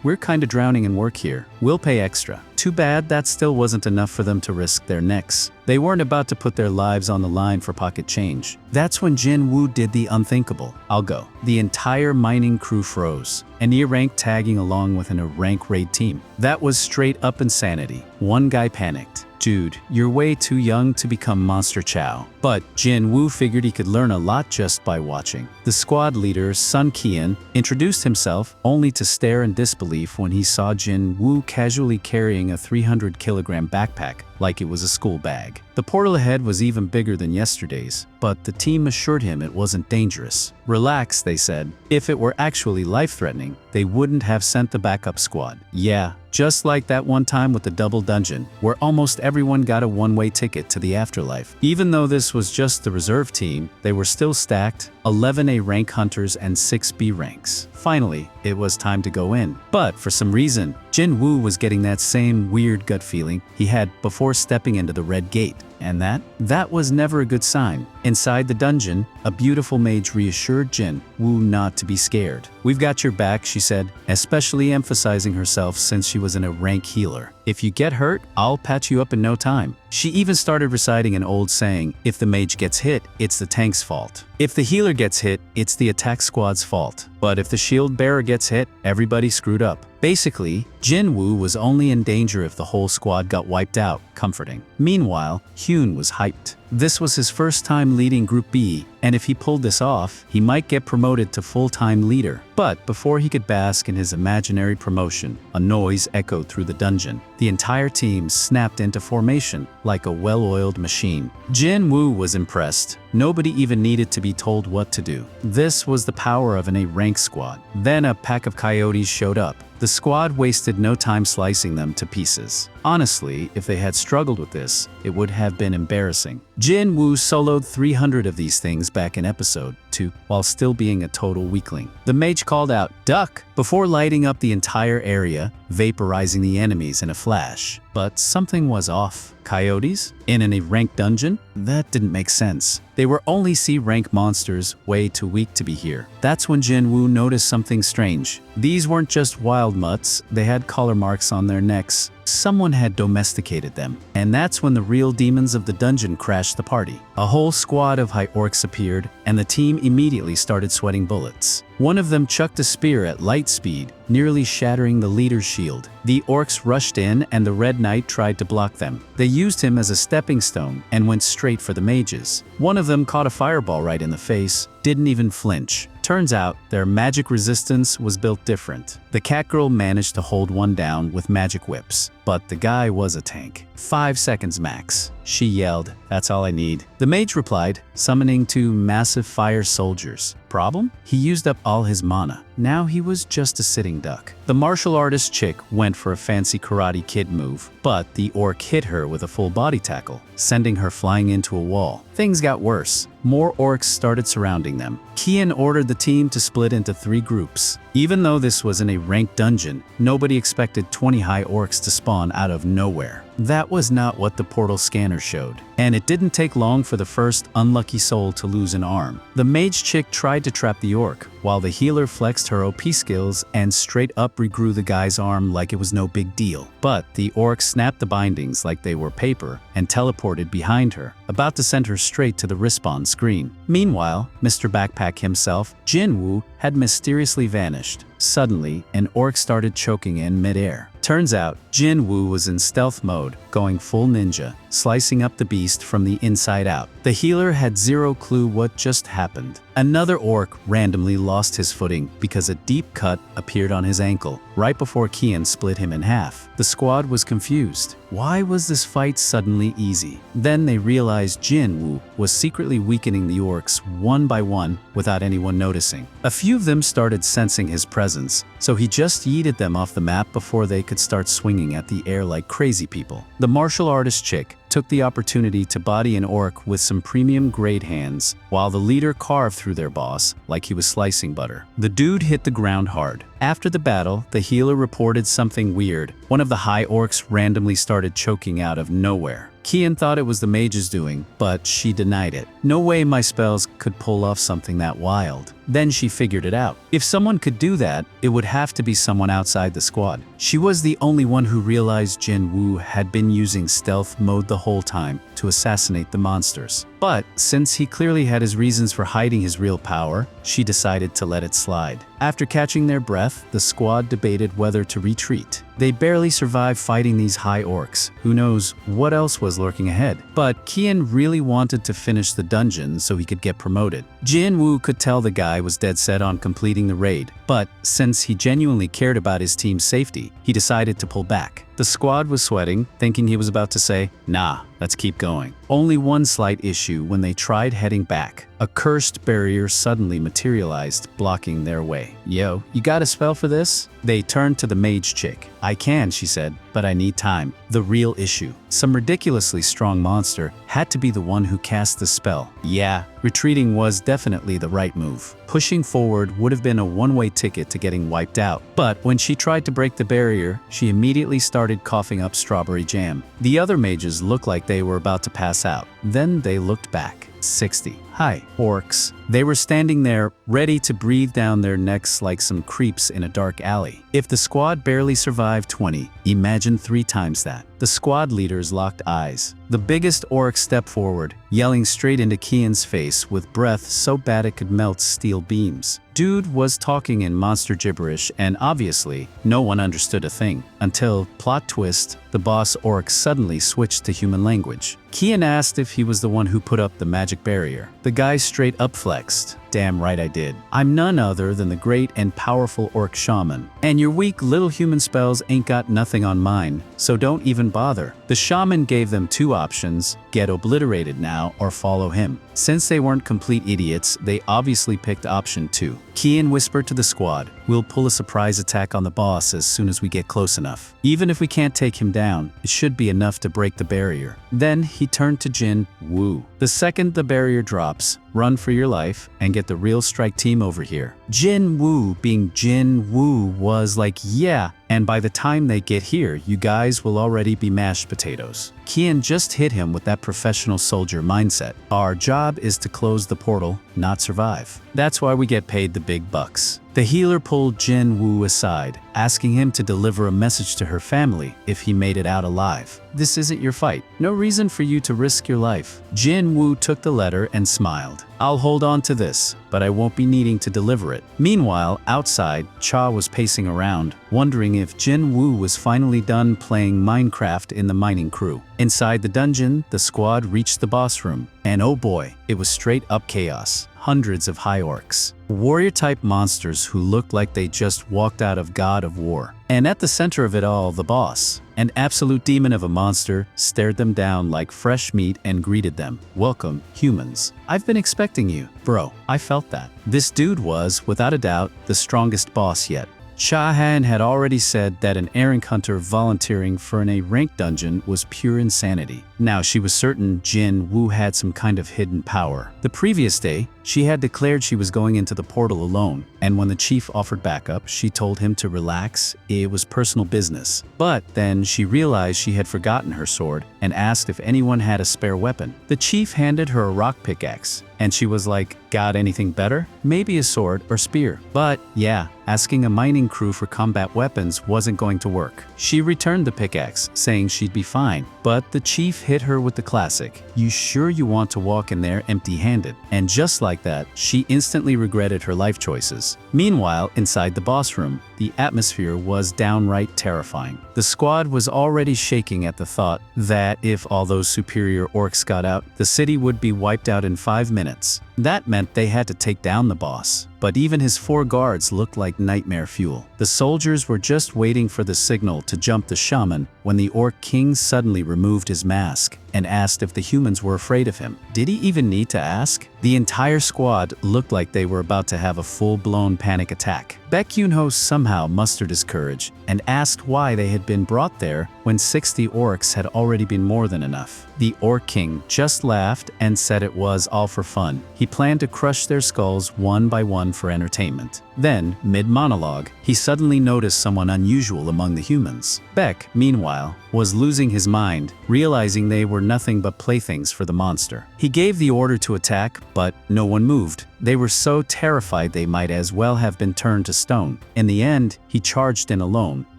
We're kinda drowning in work here. We'll pay extra." Too bad that still wasn't enough for them to risk their necks. They weren't about to put their lives on the line for pocket change. That's when Jin Wu did the unthinkable. "I'll go." The entire mining crew froze. An E-rank tagging along with an A-rank raid team. That was straight up insanity. One guy panicked. "Dude, you're way too young to become Monster Chow." But Jin Wu figured he could learn a lot just by watching. The squad leader, Sun Kian, introduced himself only to stare in disbelief when he saw Jin Wu casually carrying a 300-kilogram backpack like it was a school bag. The portal ahead was even bigger than yesterday's, but the team assured him it wasn't dangerous. Relax, they said. If it were actually life-threatening, they wouldn't have sent the backup squad. Yeah, just like that one time with the double dungeon, where almost everyone got a one-way ticket to the afterlife. Even though this was just the reserve team, they were still stacked, 11 A rank hunters and 6 B ranks. Finally, it was time to go in. But for some reason, Jin Wu was getting that same weird gut feeling he had before stepping into the red gate. And that was never a good sign. Inside the dungeon, a beautiful mage reassured Jin Wu not to be scared. "We've got your back," she said, especially emphasizing herself since she was a rank healer. "If you get hurt, I'll patch you up in no time." She even started reciting an old saying, "If the mage gets hit, it's the tank's fault. If the healer gets hit, it's the attack squad's fault. But if the shield bearer gets hit, everybody screwed up." Basically, Jin Wu was only in danger if the whole squad got wiped out, comforting. Meanwhile, Hyun was hyped. This was his first time leading Group B, and if he pulled this off, he might get promoted to full-time leader. But before he could bask in his imaginary promotion, a noise echoed through the dungeon. The entire team snapped into formation like a well-oiled machine. Jin Wu was impressed. Nobody even needed to be told what to do. This was the power of an A-rank squad. Then a pack of coyotes showed up. The squad wasted no time slicing them to pieces. Honestly, if they had struggled with this, it would have been embarrassing. Jin Wu soloed 300 of these things back in episode 2, while still being a total weakling. The mage called out, "Duck!" before lighting up the entire area, vaporizing the enemies in a flash. But something was off. Coyotes? In an A-rank dungeon? That didn't make sense. They were only C-rank monsters, way too weak to be here. That's when Jin Wu noticed something strange. These weren't just wild mutts, they had collar marks on their necks. Someone had domesticated them. And that's when the real demons of the dungeon crashed the party. A whole squad of high orcs appeared, and the team immediately started sweating bullets. One of them chucked a spear at light speed, nearly shattering the leader's shield. The orcs rushed in, and the Red Knight tried to block them. They used him as a stepping stone and went straight for the mages. One of them caught a fireball right in the face, didn't even flinch. Turns out, their magic resistance was built different. The catgirl managed to hold one down with magic whips, but the guy was a tank. 5 seconds max. She yelled, "That's all I need." The mage replied, summoning 2 massive fire soldiers. Problem? He used up all his mana. Now he was just a sitting duck. The martial artist chick went for a fancy Karate Kid move, but the orc hit her with a full body tackle, sending her flying into a wall. Things got worse. More orcs started surrounding them. Kian ordered the team to split into 3 groups. Even though this was in a ranked dungeon, nobody expected 20 high orcs to spawn out of nowhere. That was not what the portal scanner showed. And it didn't take long for the first unlucky soul to lose an arm. The mage chick tried to trap the orc, while the healer flexed her OP skills and straight up regrew the guy's arm like it was no big deal. But the orc snapped the bindings like they were paper and teleported behind her, about to send her straight to the respawn screen. Meanwhile, Mr. Backpack himself, Jin Wu, had mysteriously vanished. Suddenly, an orc started choking in midair. Turns out, Jin Wu was in stealth mode, going full ninja, slicing up the beast from the inside out. The healer had zero clue what just happened. Another orc randomly lost his footing because a deep cut appeared on his ankle, right before Kian split him in half. The squad was confused. Why was this fight suddenly easy? Then they realized Jin Wu was secretly weakening the orcs one by one without anyone noticing. A few of them started sensing his presence, so he just yeeted them off the map before they could start swinging at the air like crazy people. The martial artist chick took the opportunity to body an orc with some premium grade hands, while the leader carved through their boss like he was slicing butter. The dude hit the ground hard. After the battle, the healer reported something weird. One of the high orcs randomly started choking out of nowhere. Kian thought it was the mage's doing, but she denied it. No way my spells could pull off something that wild. Then she figured it out. If someone could do that, it would have to be someone outside the squad. She was the only one who realized Jin Wu had been using stealth mode the whole time to assassinate the monsters. But since he clearly had his reasons for hiding his real power, she decided to let it slide. After catching their breath, the squad debated whether to retreat. They barely survived fighting these high orcs. Who knows what else was lurking ahead? But Kian really wanted to finish the dungeon so he could get promoted. Jin Wu could tell the guy was dead set on completing the raid, but since he genuinely cared about his team's safety, he decided to pull back. The squad was sweating, thinking he was about to say, "Nah, let's keep going." Only one slight issue: when they tried heading back, a cursed barrier suddenly materialized, blocking their way. "Yo, you got a spell for this?" They turned to the mage chick. "I can," she said, "but I need time." The real issue: some ridiculously strong monster had to be the one who cast the spell. Yeah, retreating was definitely the right move. Pushing forward would have been a one-way ticket to getting wiped out. But when she tried to break the barrier, she immediately started coughing up strawberry jam. The other mages looked like they were about to pass out. Then they looked back. 60. Hi, orcs. They were standing there, ready to breathe down their necks like some creeps in a dark alley. If the squad barely survived 20, imagine 3 times that. The squad leaders locked eyes. The biggest orc stepped forward, yelling straight into Kian's face with breath so bad it could melt steel beams. Dude was talking in monster gibberish, and obviously, no one understood a thing. Until, plot twist, the boss orc suddenly switched to human language. Kian asked if he was the one who put up the magic barrier. The guy straight up flexed. "Damn right I did. I'm none other than the great and powerful orc shaman. And your weak little human spells ain't got nothing on mine, so don't even bother." The shaman gave them 2 options: get obliterated now or follow him. Since they weren't complete idiots, they obviously picked option 2. Kian whispered to the squad, "We'll pull a surprise attack on the boss as soon as we get close enough. Even if we can't take him down, it should be enough to break the barrier." Then he turned to Jin Wu. "The second the barrier drops, run for your life and get the real strike team over here." Jin Wu, being Jin Wu, was like, "Yeah, and by the time they get here, you guys will already be mashed potatoes." Kian just hit him with that professional soldier mindset. "Our job is to close the portal, not survive. That's why we get paid the big bucks." The healer pulled Jin Wu aside, asking him to deliver a message to her family if he made it out alive. "This isn't your fight. No reason for you to risk your life." Jin Wu took the letter and smiled. "I'll hold on to this, but I won't be needing to deliver it." Meanwhile, outside, Cha was pacing around, wondering if Jin Wu was finally done playing Minecraft in the mining crew. Inside the dungeon, the squad reached the boss room, and oh boy, it was straight up chaos. Hundreds of high orcs. Warrior-type monsters who looked like they just walked out of God of War. And at the center of it all, the boss, an absolute demon of a monster, stared them down like fresh meat and greeted them. "Welcome, humans. I've been expecting you." Bro, I felt that. This dude was, without a doubt, the strongest boss yet. Cha-Han had already said that an errant hunter volunteering for an A-rank dungeon was pure insanity. Now she was certain Jin Wu had some kind of hidden power. The previous day, she had declared she was going into the portal alone, and when the chief offered backup, she told him to relax, it was personal business. But then she realized she had forgotten her sword and asked if anyone had a spare weapon. The chief handed her a rock pickaxe, and she was like, "Got anything better? Maybe a sword or spear." But yeah, asking a mining crew for combat weapons wasn't going to work. She returned the pickaxe, saying she'd be fine. But the chief hit her with the classic, "You sure you want to walk in there empty-handed?" And just like that, she instantly regretted her life choices. Meanwhile, inside the boss room, the atmosphere was downright terrifying. The squad was already shaking at the thought that if all those superior orcs got out, the city would be wiped out in 5 minutes. That meant they had to take down the boss. But even his 4 guards looked like nightmare fuel. The soldiers were just waiting for the signal to jump the shaman when the Orc King suddenly removed his mask and asked if the humans were afraid of him. Did he even need to ask? The entire squad looked like they were about to have a full-blown panic attack. Baek Yoon-ho somehow mustered his courage and asked why they had been brought there when 60 orcs had already been more than enough. The Orc King just laughed and said it was all for fun. He planned to crush their skulls one by one for entertainment. Then, mid-monologue, he suddenly noticed someone unusual among the humans. Baek, meanwhile, was losing his mind, realizing they were nothing but playthings for the monster. He gave the order to attack, but no one moved. They were so terrified they might as well have been turned to stone. In the end, he charged in alone,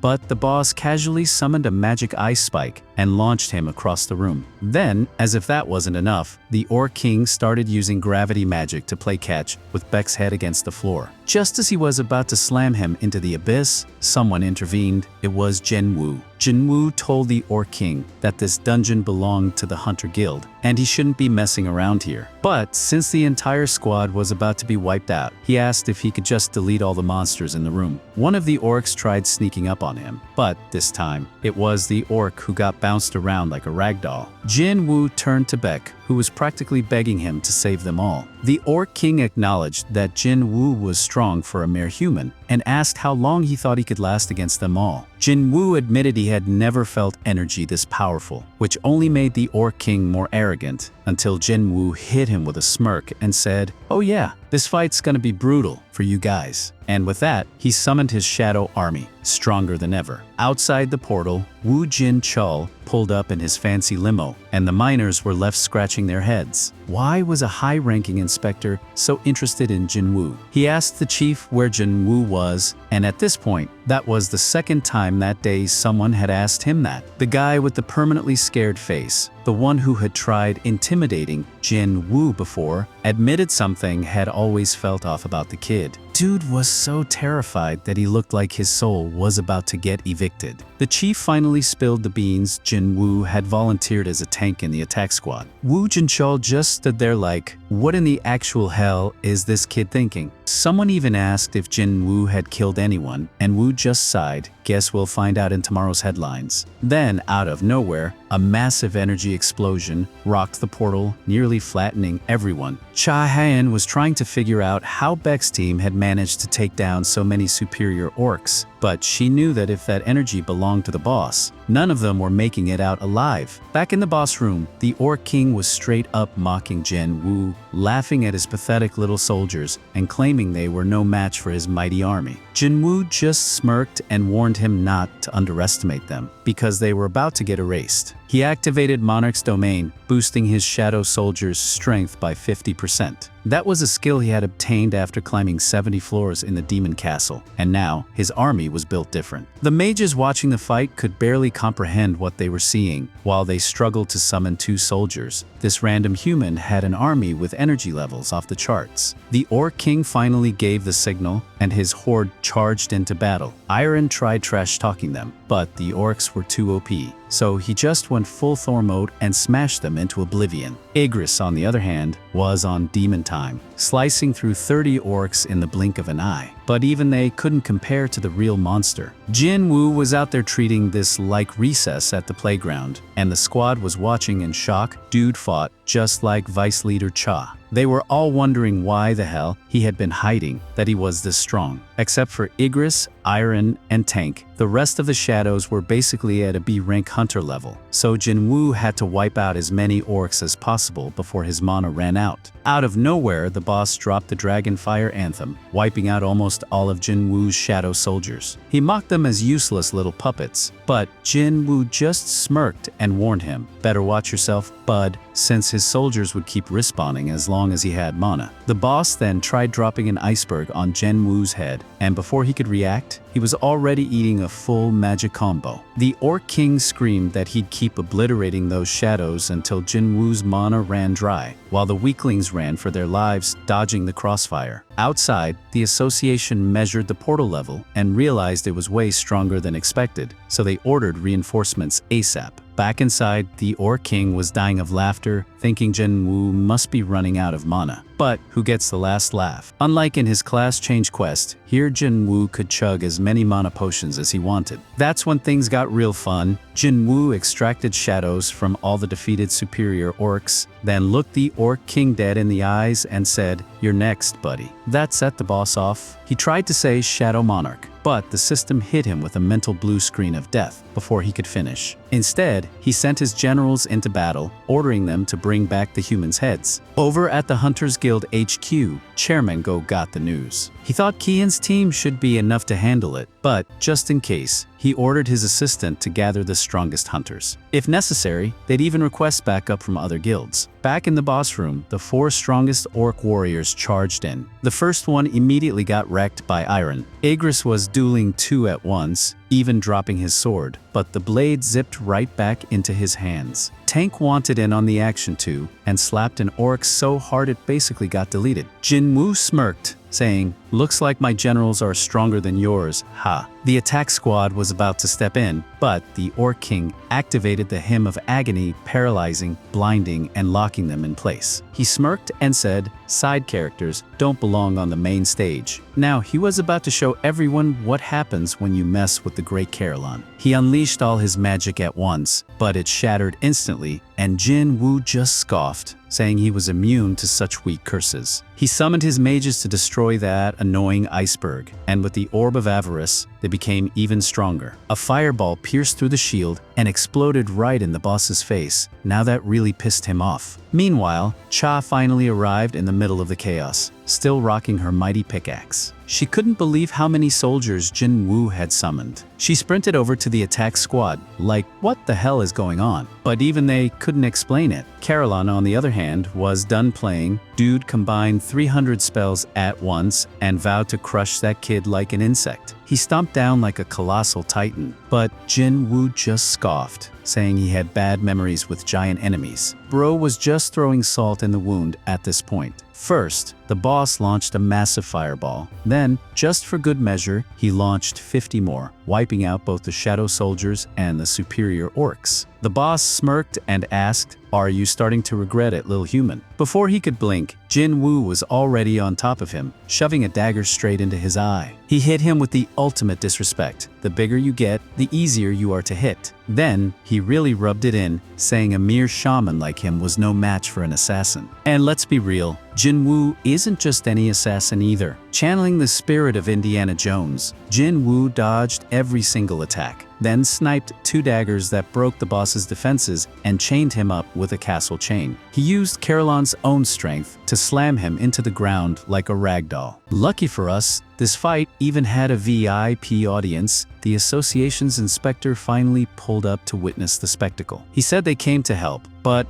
but the boss casually summoned a magic ice spike and launched him across the room. Then, as if that wasn't enough, the Orc King started using gravity magic to play catch with Baek's head against the floor. Just as he was about to slam him into the abyss, someone intervened. It was Jin Wu. Jin Wu told the Orc King that this dungeon belonged to the Hunter Guild and he shouldn't be messing around here. But since the entire squad was about to be wiped out, he asked if he could just delete all the monsters in the room. One of the orcs tried sneaking up on him, but this time, it was the orc who got bounced around like a rag doll. Jin Wu turned to Beck, who was practically begging him to save them all. The Orc King acknowledged that Jin Wu was strong for a mere human and asked how long he thought he could last against them all. Jin Wu admitted he had never felt energy this powerful, which only made the Orc King more arrogant, until Jin Wu hit him with a smirk and said, "Oh yeah, this fight's gonna be brutal for you guys." And with that, he summoned his shadow army, stronger than ever. Outside the portal, Wu Jin-Chul pulled up in his fancy limo, and the miners were left scratching their heads. Why was a high-ranking inspector so interested in Jin Wu? He asked the chief where Jin Wu was, and at this point, that was the second time that day someone had asked him that. The guy with the permanently scared face, the one who had tried intimidating Jin Wu before, admitted something had always felt off about the kid. Dude was so terrified that he looked like his soul was about to get evicted. The chief finally spilled the beans. Jin Wu had volunteered as a tank in the attack squad. Wu Jin-Chul just stood there like, what in the actual hell is this kid thinking? Someone even asked if Jin Wu had killed anyone, and Wu just sighed, guess we'll find out in tomorrow's headlines. Then, out of nowhere, a massive energy explosion rocked the portal, nearly flattening everyone. Cha Han was trying to figure out how Beck's team had managed to take down so many superior orcs, but she knew that if that energy belonged to the boss, none of them were making it out alive. Back in the boss room, the Orc King was straight up mocking Jin Wu, laughing at his pathetic little soldiers and claiming they were no match for his mighty army. Jin Wu just smirked and warned him not to underestimate them, because they were about to get erased. He activated Monarch's domain, boosting his shadow soldiers' strength by 50%. That was a skill he had obtained after climbing 70 floors in the demon castle, and now his army was built different. The mages watching the fight could barely comprehend what they were seeing, while they struggled to summon 2 soldiers. This random human had an army with energy levels off the charts. The Orc King finally gave the signal, and his horde charged into battle. Iron tried trash-talking them, but the orcs were too OP, so he just went full Thor mode and smashed them into oblivion. Igris, on the other hand, was on demon time, slicing through 30 orcs in the blink of an eye. But even they couldn't compare to the real monster. Jin Wu was out there treating this like recess at the playground, and the squad was watching in shock. Dude fought just like Vice Leader Cha. They were all wondering why the hell he had been hiding that he was this strong. Except for Igris, Iron, and Tank, the rest of the shadows were basically at a B-rank hunter level, so Jin Wu had to wipe out as many orcs as possible before his mana ran out. Out of nowhere, the boss dropped the Dragon Fire Anthem, wiping out almost all of Jin Wu's shadow soldiers. He mocked them as useless little puppets, but Jin Wu just smirked and warned him, "Better watch yourself, bud," since his soldiers would keep respawning as long as he had mana. The boss then tried dropping an iceberg on Jin Wu's head, and before he could react, he was already eating a full magic combo. The Orc King screamed that he'd keep obliterating those shadows until Jin Wu's mana ran dry, while the weaklings ran for their lives, dodging the crossfire. Outside, the association measured the portal level and realized it was way stronger than expected, so they ordered reinforcements ASAP. Back inside, the Orc King was dying of laughter, thinking Jin Wu must be running out of mana. But who gets the last laugh? Unlike in his class change quest, here Jin Wu could chug as many mana potions as he wanted. That's when things got real fun. Jin Wu extracted shadows from all the defeated superior orcs, then looked the Orc King dead in the eyes and said, "You're next, buddy." That set the boss off. He tried to say Shadow Monarch, but the system hit him with a mental blue screen of death before he could finish. Instead, he sent his generals into battle, ordering them to bring back the humans' heads. Over at the Hunters Guild HQ, Chairman Go got the news. He thought Kian's team should be enough to handle it, but just in case, he ordered his assistant to gather the strongest hunters. If necessary, they'd even request backup from other guilds. Back in the boss room, the 4 strongest orc warriors charged in. The first one immediately got wrecked by Iron. Igris was dueling 2 at once, even dropping his sword, but the blade zipped right back into his hands. Tank wanted in on the action too, and slapped an orc so hard it basically got deleted. Jin Wu smirked, saying, "Looks like my generals are stronger than yours, ha." The attack squad was about to step in, but the Orc King activated the Hymn of Agony, paralyzing, blinding, and locking them in place. He smirked and said, "Side characters don't belong on the main stage." Now, he was about to show everyone what happens when you mess with the Great Carillon. He unleashed all his magic at once, but it shattered instantly, and Jin Wu just scoffed, saying he was immune to such weak curses. He summoned his mages to destroy that annoying iceberg, and with the Orb of Avarice, they became even stronger. A fireball pierced through the shield and exploded right in the boss's face. Now that really pissed him off. Meanwhile, Cha finally arrived in the middle of the chaos, still rocking her mighty pickaxe. She couldn't believe how many soldiers Jin Wu had summoned. She sprinted over to the attack squad, like, what the hell is going on? But even they couldn't explain it. Carillon, on the other hand, was done playing. Dude combined 300 spells at once and vowed to crush that kid like an insect. He stomped down like a colossal titan, but Jin Wu just scoffed, saying he had bad memories with giant enemies. Bro was just throwing salt in the wound at this point. First, the boss launched a massive fireball. Then, just for good measure, he launched 50 more, wiping out both the shadow soldiers and the superior orcs. The boss smirked and asked, "Are you starting to regret it, little human?" Before he could blink, Jin Wu was already on top of him, shoving a dagger straight into his eye. He hit him with the ultimate disrespect. The bigger you get, the easier you are to hit. Then, he really rubbed it in, saying a mere shaman like him was no match for an assassin. And let's be real, Jin Wu isn't just any assassin either. Channeling the spirit of Indiana Jones, Jin Wu dodged every single attack, then sniped 2 daggers that broke the boss's defenses and chained him up with a castle chain. He used Carillon's own strength to slam him into the ground like a ragdoll. Lucky for us, this fight even had a VIP audience. The association's inspector finally pulled up to witness the spectacle. He said they came to help, but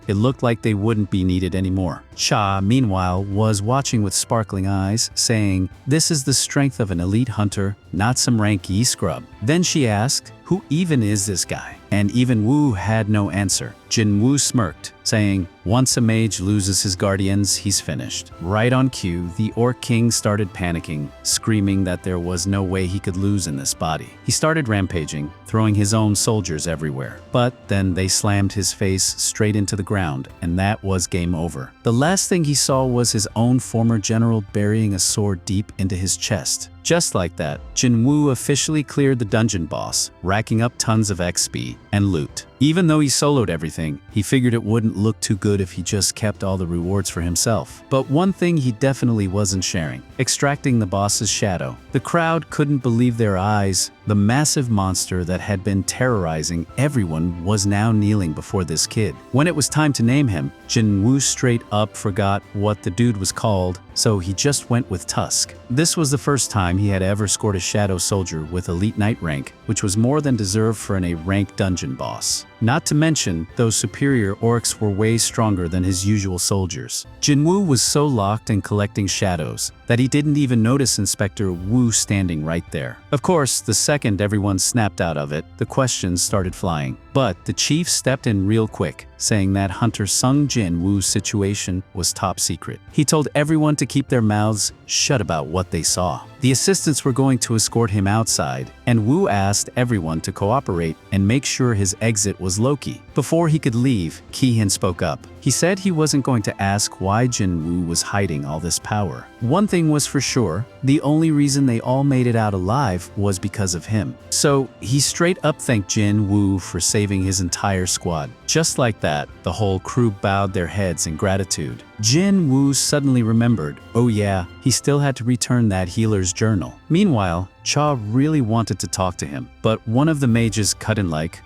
it looked like they wouldn't be needed anymore. Cha, meanwhile, was watching with sparkling eyes, saying, "This is the strength of an elite hunter, not some rank E scrub." Then she asked, "Who even is this guy?" And even Wu had no answer. Jin Wu smirked, saying, "Once a mage loses his guardians, he's finished." Right on cue, the Orc King started panicking, screaming that there was no way he could lose in this body. He started rampaging, throwing his own soldiers everywhere. But then they slammed his face straight into the ground, and that was game over. The last thing he saw was his own former general burying a sword deep into his chest. Just like that, Jin Wu officially cleared the dungeon boss, racking up tons of XP and loot. Even though he soloed everything, he figured it wouldn't look too good if he just kept all the rewards for himself. But one thing he definitely wasn't sharing: extracting the boss's shadow. The crowd couldn't believe their eyes. The massive monster that had been terrorizing everyone was now kneeling before this kid. When it was time to name him, Jin Wu straight up forgot what the dude was called, so he just went with Tusk. This was the first time he had ever scored a shadow soldier with elite knight rank, which was more than deserved for an A-rank dungeon boss. Not to mention, those superior orcs were way stronger than his usual soldiers. Jin Wu was so locked in collecting shadows that he didn't even notice Inspector Wu standing right there. Of course, the second everyone snapped out of it, the questions started flying. But the chief stepped in real quick, saying that Hunter Sung Jin-Woo's situation was top secret. He told everyone to keep their mouths shut about what they saw. The assistants were going to escort him outside, and Wu asked everyone to cooperate and make sure his exit was low-key. Before he could leave, Ki-hin spoke up. He said he wasn't going to ask why Jin Wu was hiding all this power. One thing was for sure, the only reason they all made it out alive was because of him. So he straight up thanked Jin Wu for saving his entire squad. Just like that, the whole crew bowed their heads in gratitude. Jin Wu suddenly remembered, oh yeah, he still had to return that healer's journal. Meanwhile, Cha really wanted to talk to him, but one of the mages cut in like,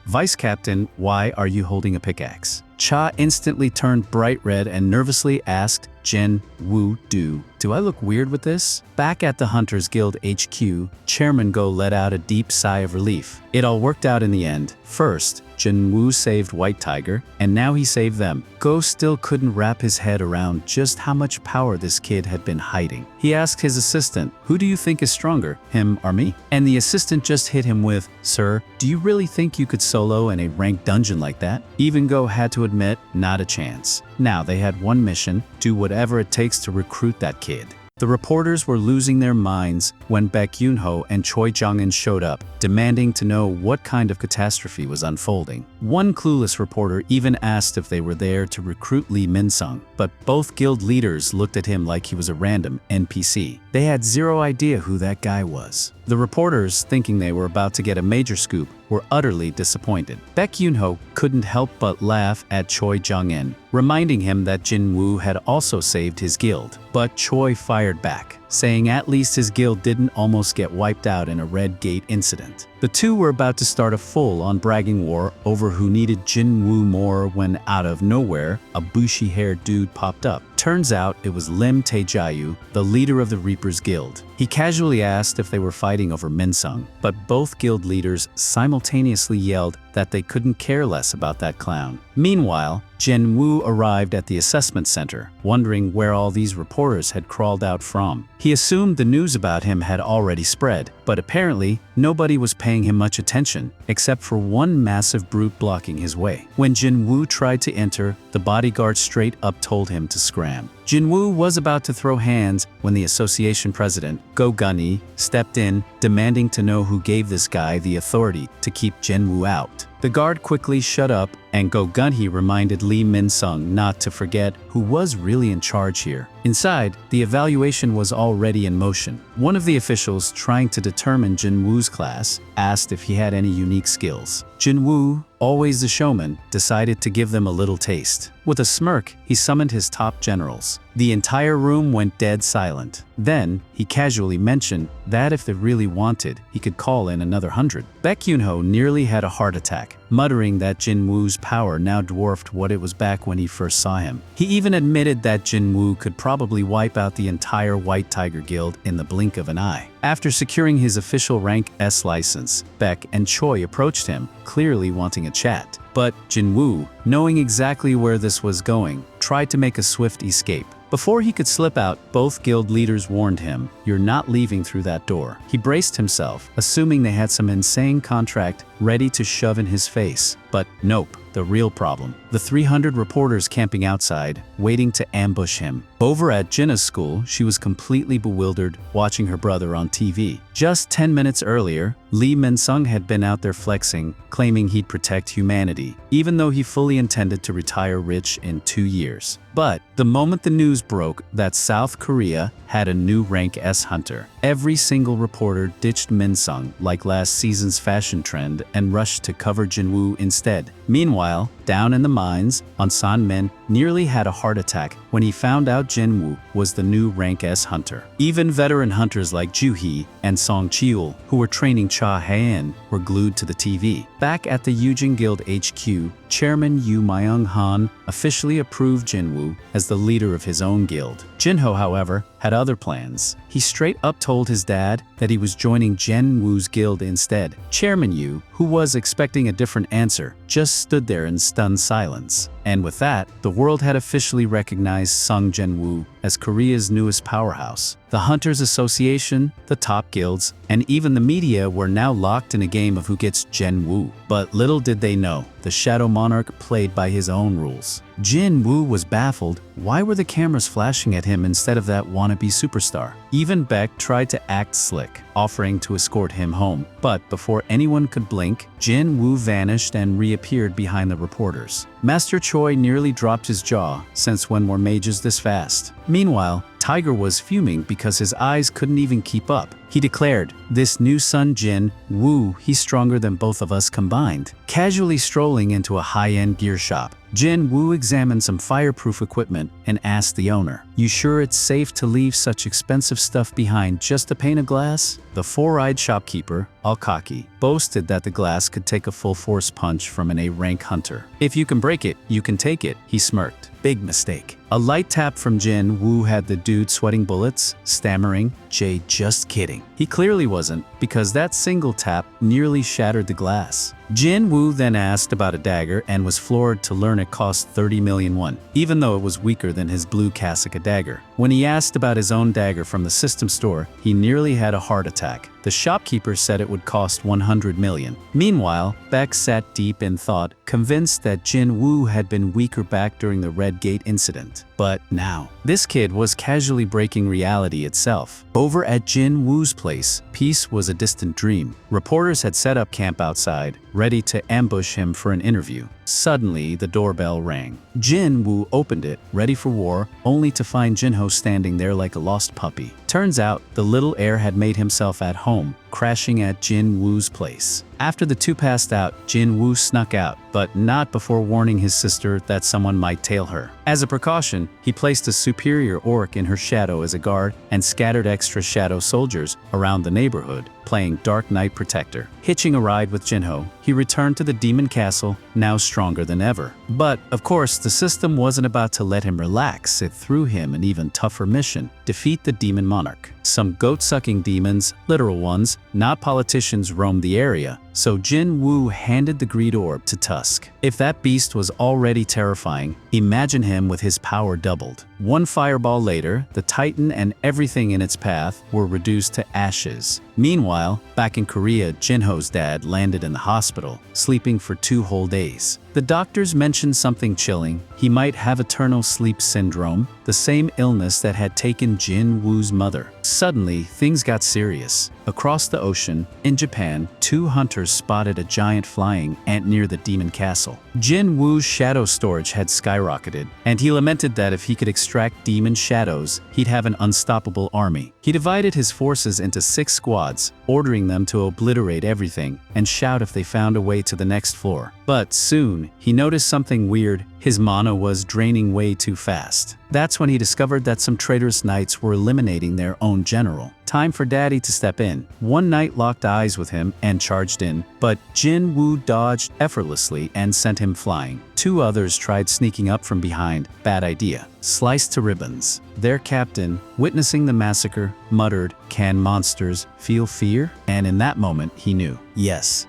Vice Captain, why are you holding a pickaxe? Cha instantly turned bright red and nervously asked, Jin Wu, do I look weird with this? Back at the Hunters Guild HQ, Chairman Go let out a deep sigh of relief. It all worked out in the end. First, Jin Wu saved White Tiger, and now he saved them. Go still couldn't wrap his head around just how much power this kid had been hiding. He asked his assistant, who do you think is stronger, him or me? And the assistant just hit him with, sir, do you really think you could solo in a ranked dungeon like that? Even Go had to admit, not a chance. Now they had one mission, do whatever it takes to recruit that kid. The reporters were losing their minds when Baek Yoon-ho and Choi Jong-in showed up, demanding to know what kind of catastrophe was unfolding. One clueless reporter even asked if they were there to recruit Lee Min-sung, but both guild leaders looked at him like he was a random NPC. They had zero idea who that guy was. The reporters, thinking they were about to get a major scoop, were utterly disappointed. Baek Yoon-ho couldn't help but laugh at Choi Jong-in, reminding him that Jin Wu had also saved his guild. But Choi fired back, saying at least his guild didn't almost get wiped out in a Red Gate incident. The two were about to start a full-on bragging war over who needed Jin Wu more when out of nowhere, a bushy-haired dude popped up. Turns out it was Lim Tae-jayu, the leader of the Reapers Guild. He casually asked if they were fighting over Min-sung, but both guild leaders simultaneously yelled that they couldn't care less about that clown. Meanwhile, Jin Wu arrived at the assessment center, wondering where all these reporters had crawled out from. He assumed the news about him had already spread, but apparently nobody was paying him much attention, except for one massive brute blocking his way. When Jin Wu tried to enter, the bodyguard straight up told him to scram. Jin Wu was about to throw hands when the association president, Go Gun-hee, stepped in, demanding to know who gave this guy the authority to keep Jin Wu out. The guard quickly shut up, and Go Gun-hee reminded Lee Min-sung not to forget who was really in charge here. Inside, the evaluation was already in motion. One of the officials, trying to determine Jin Woo's class, asked if he had any unique skills. Jin Wu, always the showman, decided to give them a little taste. With a smirk, he summoned his top generals. The entire room went dead silent. Then, he casually mentioned that if they really wanted, he could call in another 100. Baek Yoon-ho nearly had a heart attack, muttering that Jin Woo's power now dwarfed what it was back when he first saw him. He even admitted that Jin Wu could probably wipe out the entire White Tiger Guild in the blink of an eye. After securing his official rank S license, Baek and Choi approached him, clearly wanting a chat. But Jin Wu, knowing exactly where this was going, tried to make a swift escape. Before he could slip out, both guild leaders warned him, "You're not leaving through that door." He braced himself, assuming they had some insane contract ready to shove in his face. But nope, the real problem. The 300 reporters camping outside, waiting to ambush him. Over at Jinna's school, she was completely bewildered watching her brother on TV. Just 10 minutes earlier, Lee Min-sung had been out there flexing, claiming he'd protect humanity, even though he fully intended to retire rich in 2 years. But the moment the news broke that South Korea had a new rank S hunter, every single reporter ditched Min-sung like last season's fashion trend and rushed to cover Jin Wu instead. Meanwhile, down in the mines, San-min nearly had a heart attack when he found out Jin Wu was the new rank S hunter. Even veteran hunters like Ju-hee and Song Cheol, who were training Cha Hae-in, were glued to the TV. Back at the Yujin Guild HQ, Chairman Yu Myung-han officially approved Jin Wu as the leader of his own guild. Jin-ho, however, had other plans. He straight up told his dad that he was joining Jin Woo's guild instead. Chairman Yu, who was expecting a different answer, just stood there in stunned silence. And with that, the world had officially recognized Sung Jin-Woo as Korea's newest powerhouse. The Hunters Association, the top guilds, and even the media were now locked in a game of who gets Jin Wu. But little did they know, the Shadow Monarch played by his own rules. Jin Wu was baffled. Why were the cameras flashing at him instead of that wannabe superstar? Even Baek tried to act slick, offering to escort him home. But before anyone could blink, Jin Wu vanished and reappeared behind the reporters. Master Choi nearly dropped his jaw, since when were mages this fast? Meanwhile, Tiger was fuming because his eyes couldn't even keep up. He declared, "This new son Jin Wu, he's stronger than both of us combined." Casually strolling into a high-end gear shop, Jin Wu examined some fireproof equipment and asked the owner, "You sure it's safe to leave such expensive stuff behind just to paint a glass?" The four-eyed shopkeeper, all cocky, boasted that the glass could take a full-force punch from an A-rank hunter. "If you can break it, you can take it," he smirked. Big mistake. A light tap from Jin Wu had the dude sweating bullets, stammering, "Jay, just kidding." He clearly wasn't, because that single tap nearly shattered the glass. Jin Wu then asked about a dagger and was floored to learn it cost 30 million won, even though it was weaker than his blue cassock dagger. When he asked about his own dagger from the system store, he nearly had a heart attack. The shopkeeper said it would cost 100 million. Meanwhile, Baek sat deep in thought, convinced that Jin Wu had been weaker back during the Red Gate incident. But now, this kid was casually breaking reality itself. Over at Jin Woo's place, peace was a distant dream. Reporters had set up camp outside, ready to ambush him for an interview. Suddenly, the doorbell rang. Jin Wu opened it, ready for war, only to find Jinho standing there like a lost puppy. Turns out, the little heir had made himself at home, crashing at Jin Woo's place. After the two passed out, Jin Wu snuck out, but not before warning his sister that someone might tail her. As a precaution, he placed a superior orc in her shadow as a guard and scattered extra shadow soldiers around the neighborhood, playing Dark Knight Protector. Hitching a ride with Jinho, he returned to the demon castle, now stronger than ever. But, of course, the system wasn't about to let him relax. It threw him an even tougher mission: defeat the demon monarch. Some goat-sucking demons, literal ones, not politicians, roamed the area, so Jin Wu handed the greed orb to Tusk. If that beast was already terrifying, imagine him with his power doubled. One fireball later, the Titan and everything in its path were reduced to ashes. Meanwhile, back in Korea, Jinho's dad landed in the hospital, sleeping for 2 whole days. The doctors mentioned something chilling. He might have eternal sleep syndrome, the same illness that had taken Jin Woo's mother. Suddenly, things got serious. Across the ocean, in Japan, 2 hunters spotted a giant flying ant near the demon castle. Jin Woo's shadow storage had skyrocketed, and he lamented that if he could extract demon shadows, he'd have an unstoppable army. He divided his forces into 6 squads, ordering them to obliterate everything and shout if they found a way to the next floor. But soon, he noticed something weird. His mana was draining way too fast. That's when he discovered that some traitorous knights were eliminating their own general. Time for Daddy to step in. One knight locked eyes with him and charged in, but Jin Wu dodged effortlessly and sent him flying. 2 others tried sneaking up from behind. Bad idea. Sliced to ribbons. Their captain, witnessing the massacre, muttered, "Can monsters feel fear?" And in that moment, he knew. Yes,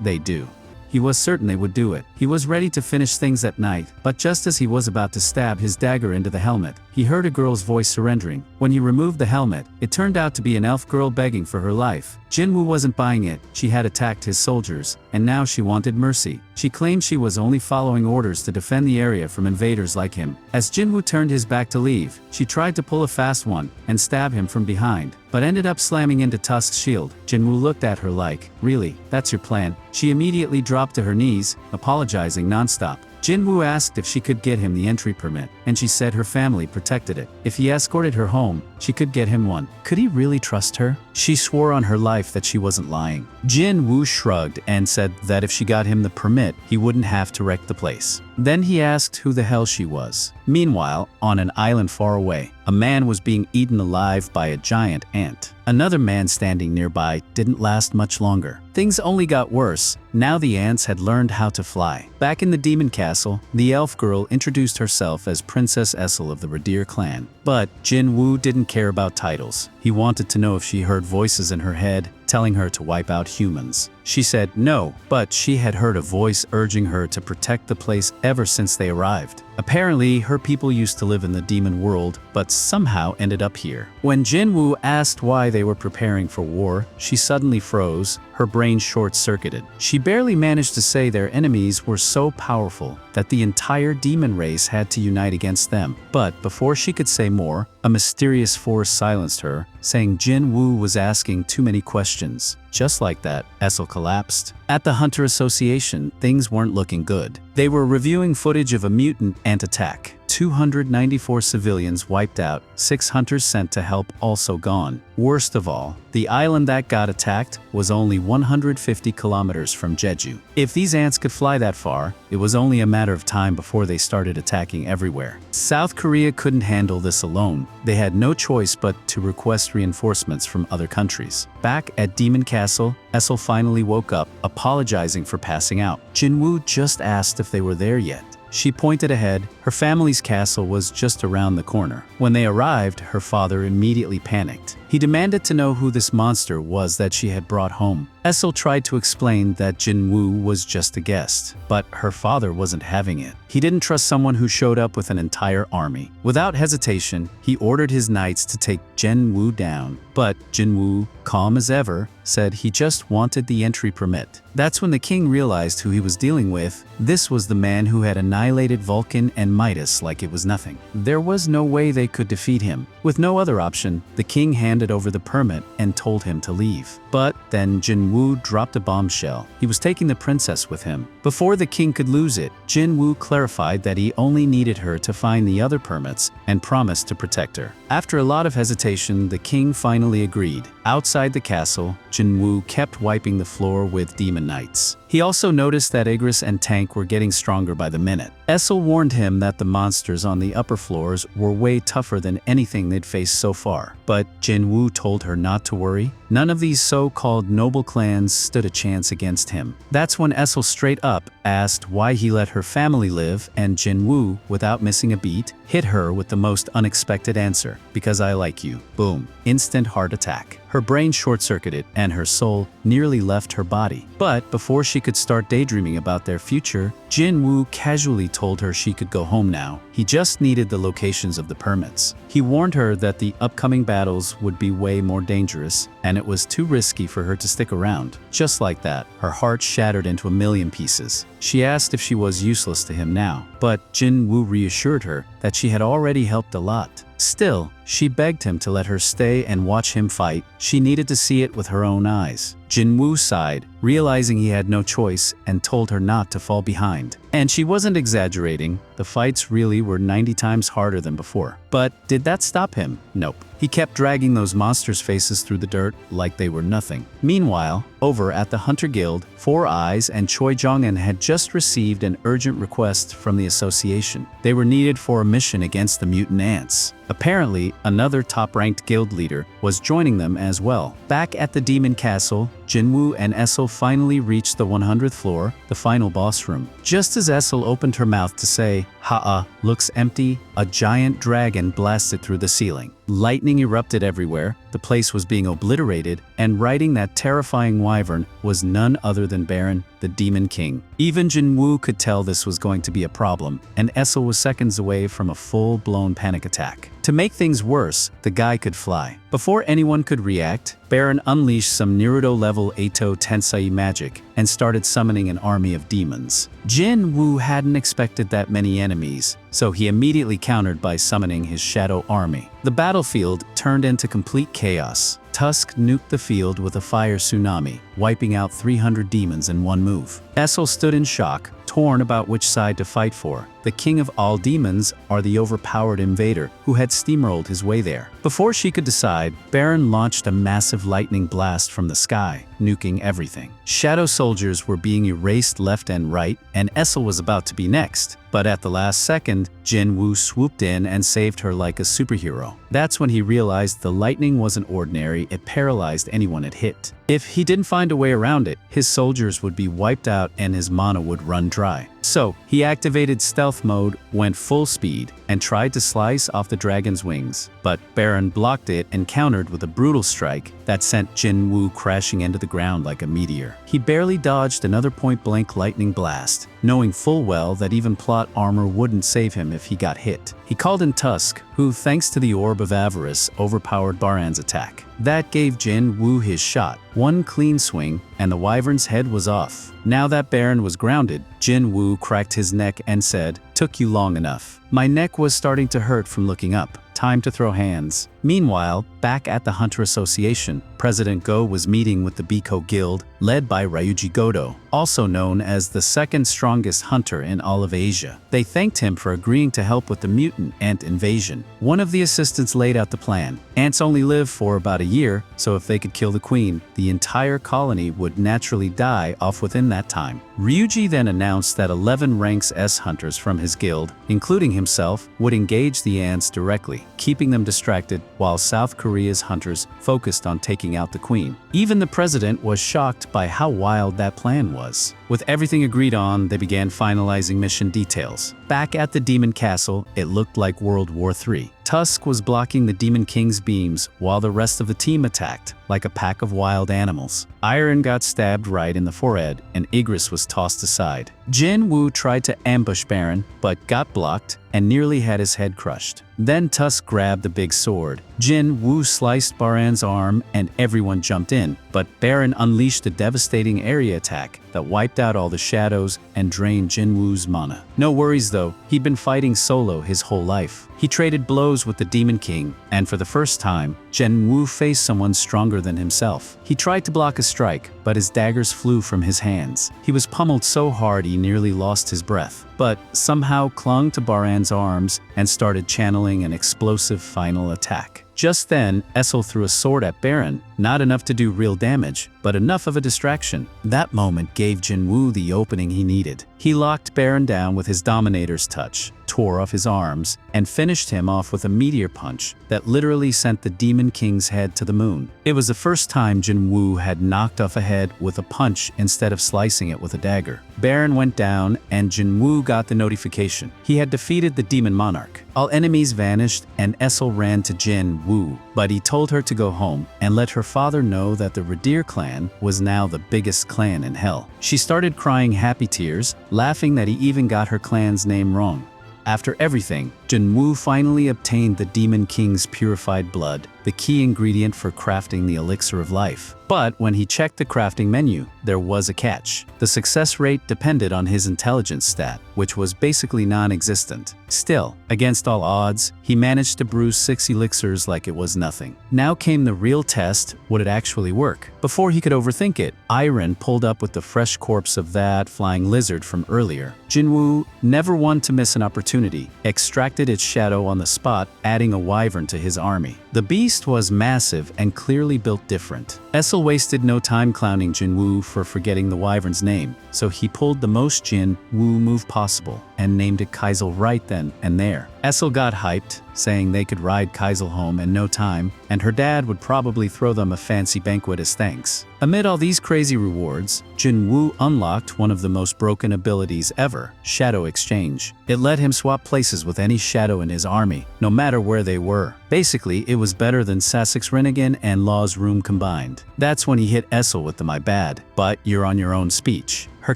they do. He was certain they would do it. He was ready to finish things that night, but just as he was about to stab his dagger into the helmet, he heard a girl's voice surrendering. When he removed the helmet, it turned out to be an elf girl begging for her life. Jin Wu wasn't buying it. She had attacked his soldiers, and now she wanted mercy. She claimed she was only following orders to defend the area from invaders like him. As Jin Wu turned his back to leave, she tried to pull a fast one and stab him from behind, but ended up slamming into Tusk's shield. Jin Wu looked at her like, "Really? That's your plan?" She immediately dropped to her knees, apologizing nonstop. Jin Wu asked if she could get him the entry permit, and she said her family protected it. If he escorted her home, she could get him one. Could he really trust her? She swore on her life that she wasn't lying. Jin Wu shrugged and said that if she got him the permit, he wouldn't have to wreck the place. Then he asked who the hell she was. Meanwhile, on an island far away, a man was being eaten alive by a giant ant. Another man standing nearby didn't last much longer. Things only got worse. Now the ants had learned how to fly. Back in the demon castle, the elf girl introduced herself as Princess Essel of the Redeer clan. But Jin Wu didn't care about titles. He wanted to know if she heard voices in her head telling her to wipe out humans. She said no, but she had heard a voice urging her to protect the place ever since they arrived. Apparently, her people used to live in the demon world, but somehow ended up here. When Jin Wu asked why they were preparing for war, she suddenly froze, her brain short-circuited. She barely managed to say their enemies were so powerful that the entire demon race had to unite against them. But before she could say more, a mysterious force silenced her, saying Jin Wu was asking too many questions. Just like that, Essel collapsed. At the Hunter Association, things weren't looking good. They were reviewing footage of a mutant ant attack. 294 civilians wiped out, 6 hunters sent to help also gone. Worst of all, the island that got attacked was only 150 kilometers from Jeju. If these ants could fly that far, it was only a matter of time before they started attacking everywhere. South Korea couldn't handle this alone. They had no choice but to request reinforcements from other countries. Back at Demon Castle, Essel finally woke up, apologizing for passing out. Jin Wu just asked if they were there yet. She pointed ahead. Her family's castle was just around the corner. When they arrived, her father immediately panicked. He demanded to know who this monster was that she had brought home. Essel tried to explain that Jin Wu was just a guest, but her father wasn't having it. He didn't trust someone who showed up with an entire army. Without hesitation, he ordered his knights to take Jin Wu down, but Jin Wu, calm as ever, said he just wanted the entry permit. That's when the king realized who he was dealing with. This was the man who had annihilated Vulcan and Midas like it was nothing. There was no way they could defeat him. With no other option, the king handed over the permit and told him to leave. But then Jin Wu dropped a bombshell. He was taking the princess with him. Before the king could lose it, Jin Wu clarified that he only needed her to find the other permits and promised to protect her. After a lot of hesitation, the king finally agreed. Outside the castle, Jin Wu kept wiping the floor with demon knights. He also noticed that Igris and Tank were getting stronger by the minute. Essel warned him that the monsters on the upper floors were way tougher than anything they'd faced so far. But Jin Wu told her not to worry. None of these so-called noble clans stood a chance against him. That's when Essel straight up asked why he let her family live, and Jin Wu, without missing a beat, hit her with the most unexpected answer: "Because I like you." Boom. Instant heart attack. Her brain short-circuited and her soul nearly left her body. But before she could start daydreaming about their future, Jin Wu casually told her she could go home now. He just needed the locations of the permits. He warned her that the upcoming battles would be way more dangerous, and it was too risky for her to stick around. Just like that, her heart shattered into a million pieces. She asked if she was useless to him now, but Jin Wu reassured her that she had already helped a lot. Still, she begged him to let her stay and watch him fight. She needed to see it with her own eyes. Jin Wu sighed, realizing he had no choice, and told her not to fall behind. And she wasn't exaggerating. The fights really were 90 times harder than before. But did that stop him? Nope. He kept dragging those monsters' faces through the dirt like they were nothing. Meanwhile, over at the Hunter Guild, Four Eyes and Choi Jong-un had just received an urgent request from the association. They were needed for a mission against the mutant ants. Apparently, another top-ranked guild leader was joining them as well. Back at the Demon Castle, Jin Wu and Essel finally reached the 100th floor, the final boss room. Just as Essel opened her mouth to say, "Ha-ah, looks empty," a giant dragon blasted through the ceiling. Lightning erupted everywhere, the place was being obliterated, and riding that terrifying wyvern was none other than Baron, the Demon King. Even Jin Wu could tell this was going to be a problem, and Essel was seconds away from a full-blown panic attack. To make things worse, the guy could fly. Before anyone could react, Baron unleashed some Naruto-level Eito Tensei magic and started summoning an army of demons. Jin Wu hadn't expected that many enemies, so he immediately countered by summoning his shadow army. The battlefield turned into complete chaos. Tusk nuked the field with a fire tsunami, wiping out 300 demons in one move. Essel stood in shock, torn about which side to fight for. The king of all demons, or the overpowered invader, who had steamrolled his way there. Before she could decide, Baron launched a massive lightning blast from the sky, nuking everything. Shadow soldiers were being erased left and right, and Essel was about to be next. But at the last second, Jin Wu swooped in and saved her like a superhero. That's when he realized the lightning wasn't ordinary, it paralyzed anyone it hit. If he didn't find a way around it, his soldiers would be wiped out and his mana would run dry. So, he activated stealth mode, went full speed, and tried to slice off the dragon's wings. But Baron blocked it and countered with a brutal strike that sent Jin Wu crashing into the ground like a meteor. He barely dodged another point-blank lightning blast, knowing full well that even plot armor wouldn't save him if he got hit. He called in Tusk, who, thanks to the Orb of Avarice, overpowered Baran's attack. That gave Jin Wu his shot. One clean swing, and the wyvern's head was off. Now that Baron was grounded, Jin Wu cracked his neck and said, "Took you long enough. My neck was starting to hurt from looking up. Time to throw hands." Meanwhile, back at the Hunter Association, President Go was meeting with the Biko Guild, led by Ryuji Goto, also known as the second strongest hunter in all of Asia. They thanked him for agreeing to help with the mutant ant invasion. One of the assistants laid out the plan. Ants only live for about a year, so if they could kill the queen, the entire colony would naturally die off within that time. Ryuji then announced that 11 ranks S hunters from his guild, including himself, would engage the ants directly, keeping them distracted while South Korea's hunters focused on taking out the queen. Even the president was shocked by how wild that plan was. With everything agreed on, they began finalizing mission details. Back at the Demon Castle, it looked like World War III. Tusk was blocking the Demon King's beams while the rest of the team attacked, like a pack of wild animals. Iron got stabbed right in the forehead, and Igris was tossed aside. Jin Wu tried to ambush Baron, but got blocked and nearly had his head crushed. Then Tusk grabbed the big sword. Jin Wu sliced Baran's arm and everyone jumped in, but Baron unleashed a devastating area attack that wiped out all the shadows and drained Jin Wu's mana. No worries though, he'd been fighting solo his whole life. He traded blows with the Demon King, and for the first time, Jin Wu faced someone stronger than himself. He tried to block a strike, but his daggers flew from his hands. He was pummeled so hard he nearly lost his breath, but somehow clung to Baran's arms and started channeling an explosive final attack. Just then, Essel threw a sword at Baron, not enough to do real damage, but enough of a distraction. That moment gave Jin Wu the opening he needed. He locked Baron down with his Dominator's touch, tore off his arms, and finished him off with a meteor punch that literally sent the Demon King's head to the moon. It was the first time Jin Wu had knocked off a head with a punch instead of slicing it with a dagger. Baron went down, and Jin Wu got the notification. He had defeated the Demon Monarch. All enemies vanished, and Essel ran to Jin Wu, but he told her to go home and let her father know that the Redeer clan was now the biggest clan in hell. She started crying happy tears, laughing that he even got her clan's name wrong. After everything, Jin Wu finally obtained the Demon King's purified blood, the key ingredient for crafting the elixir of life. But when he checked the crafting menu, there was a catch. The success rate depended on his intelligence stat, which was basically non-existent. Still, against all odds, he managed to brew 6 elixirs like it was nothing. Now came the real test: would it actually work? Before he could overthink it, Iron pulled up with the fresh corpse of that flying lizard from earlier. Jin Wu, never one to miss an opportunity, extracted its shadow on the spot, adding a wyvern to his army. The beast was massive and clearly built different. Essel wasted no time clowning Jin Wu for forgetting the wyvern's name, so he pulled the most Jin Wu move possible and named it Kaisel right then and there. Essel got hyped, saying they could ride Kaisel home in no time, and her dad would probably throw them a fancy banquet as thanks. Amid all these crazy rewards, Jin Wu unlocked one of the most broken abilities ever, Shadow Exchange. It let him swap places with any shadow in his army, no matter where they were. Basically, it was better than Sassek's Rinnegan and Law's room combined. That's when he hit Essel with the "my bad, but you're on your own" speech. Her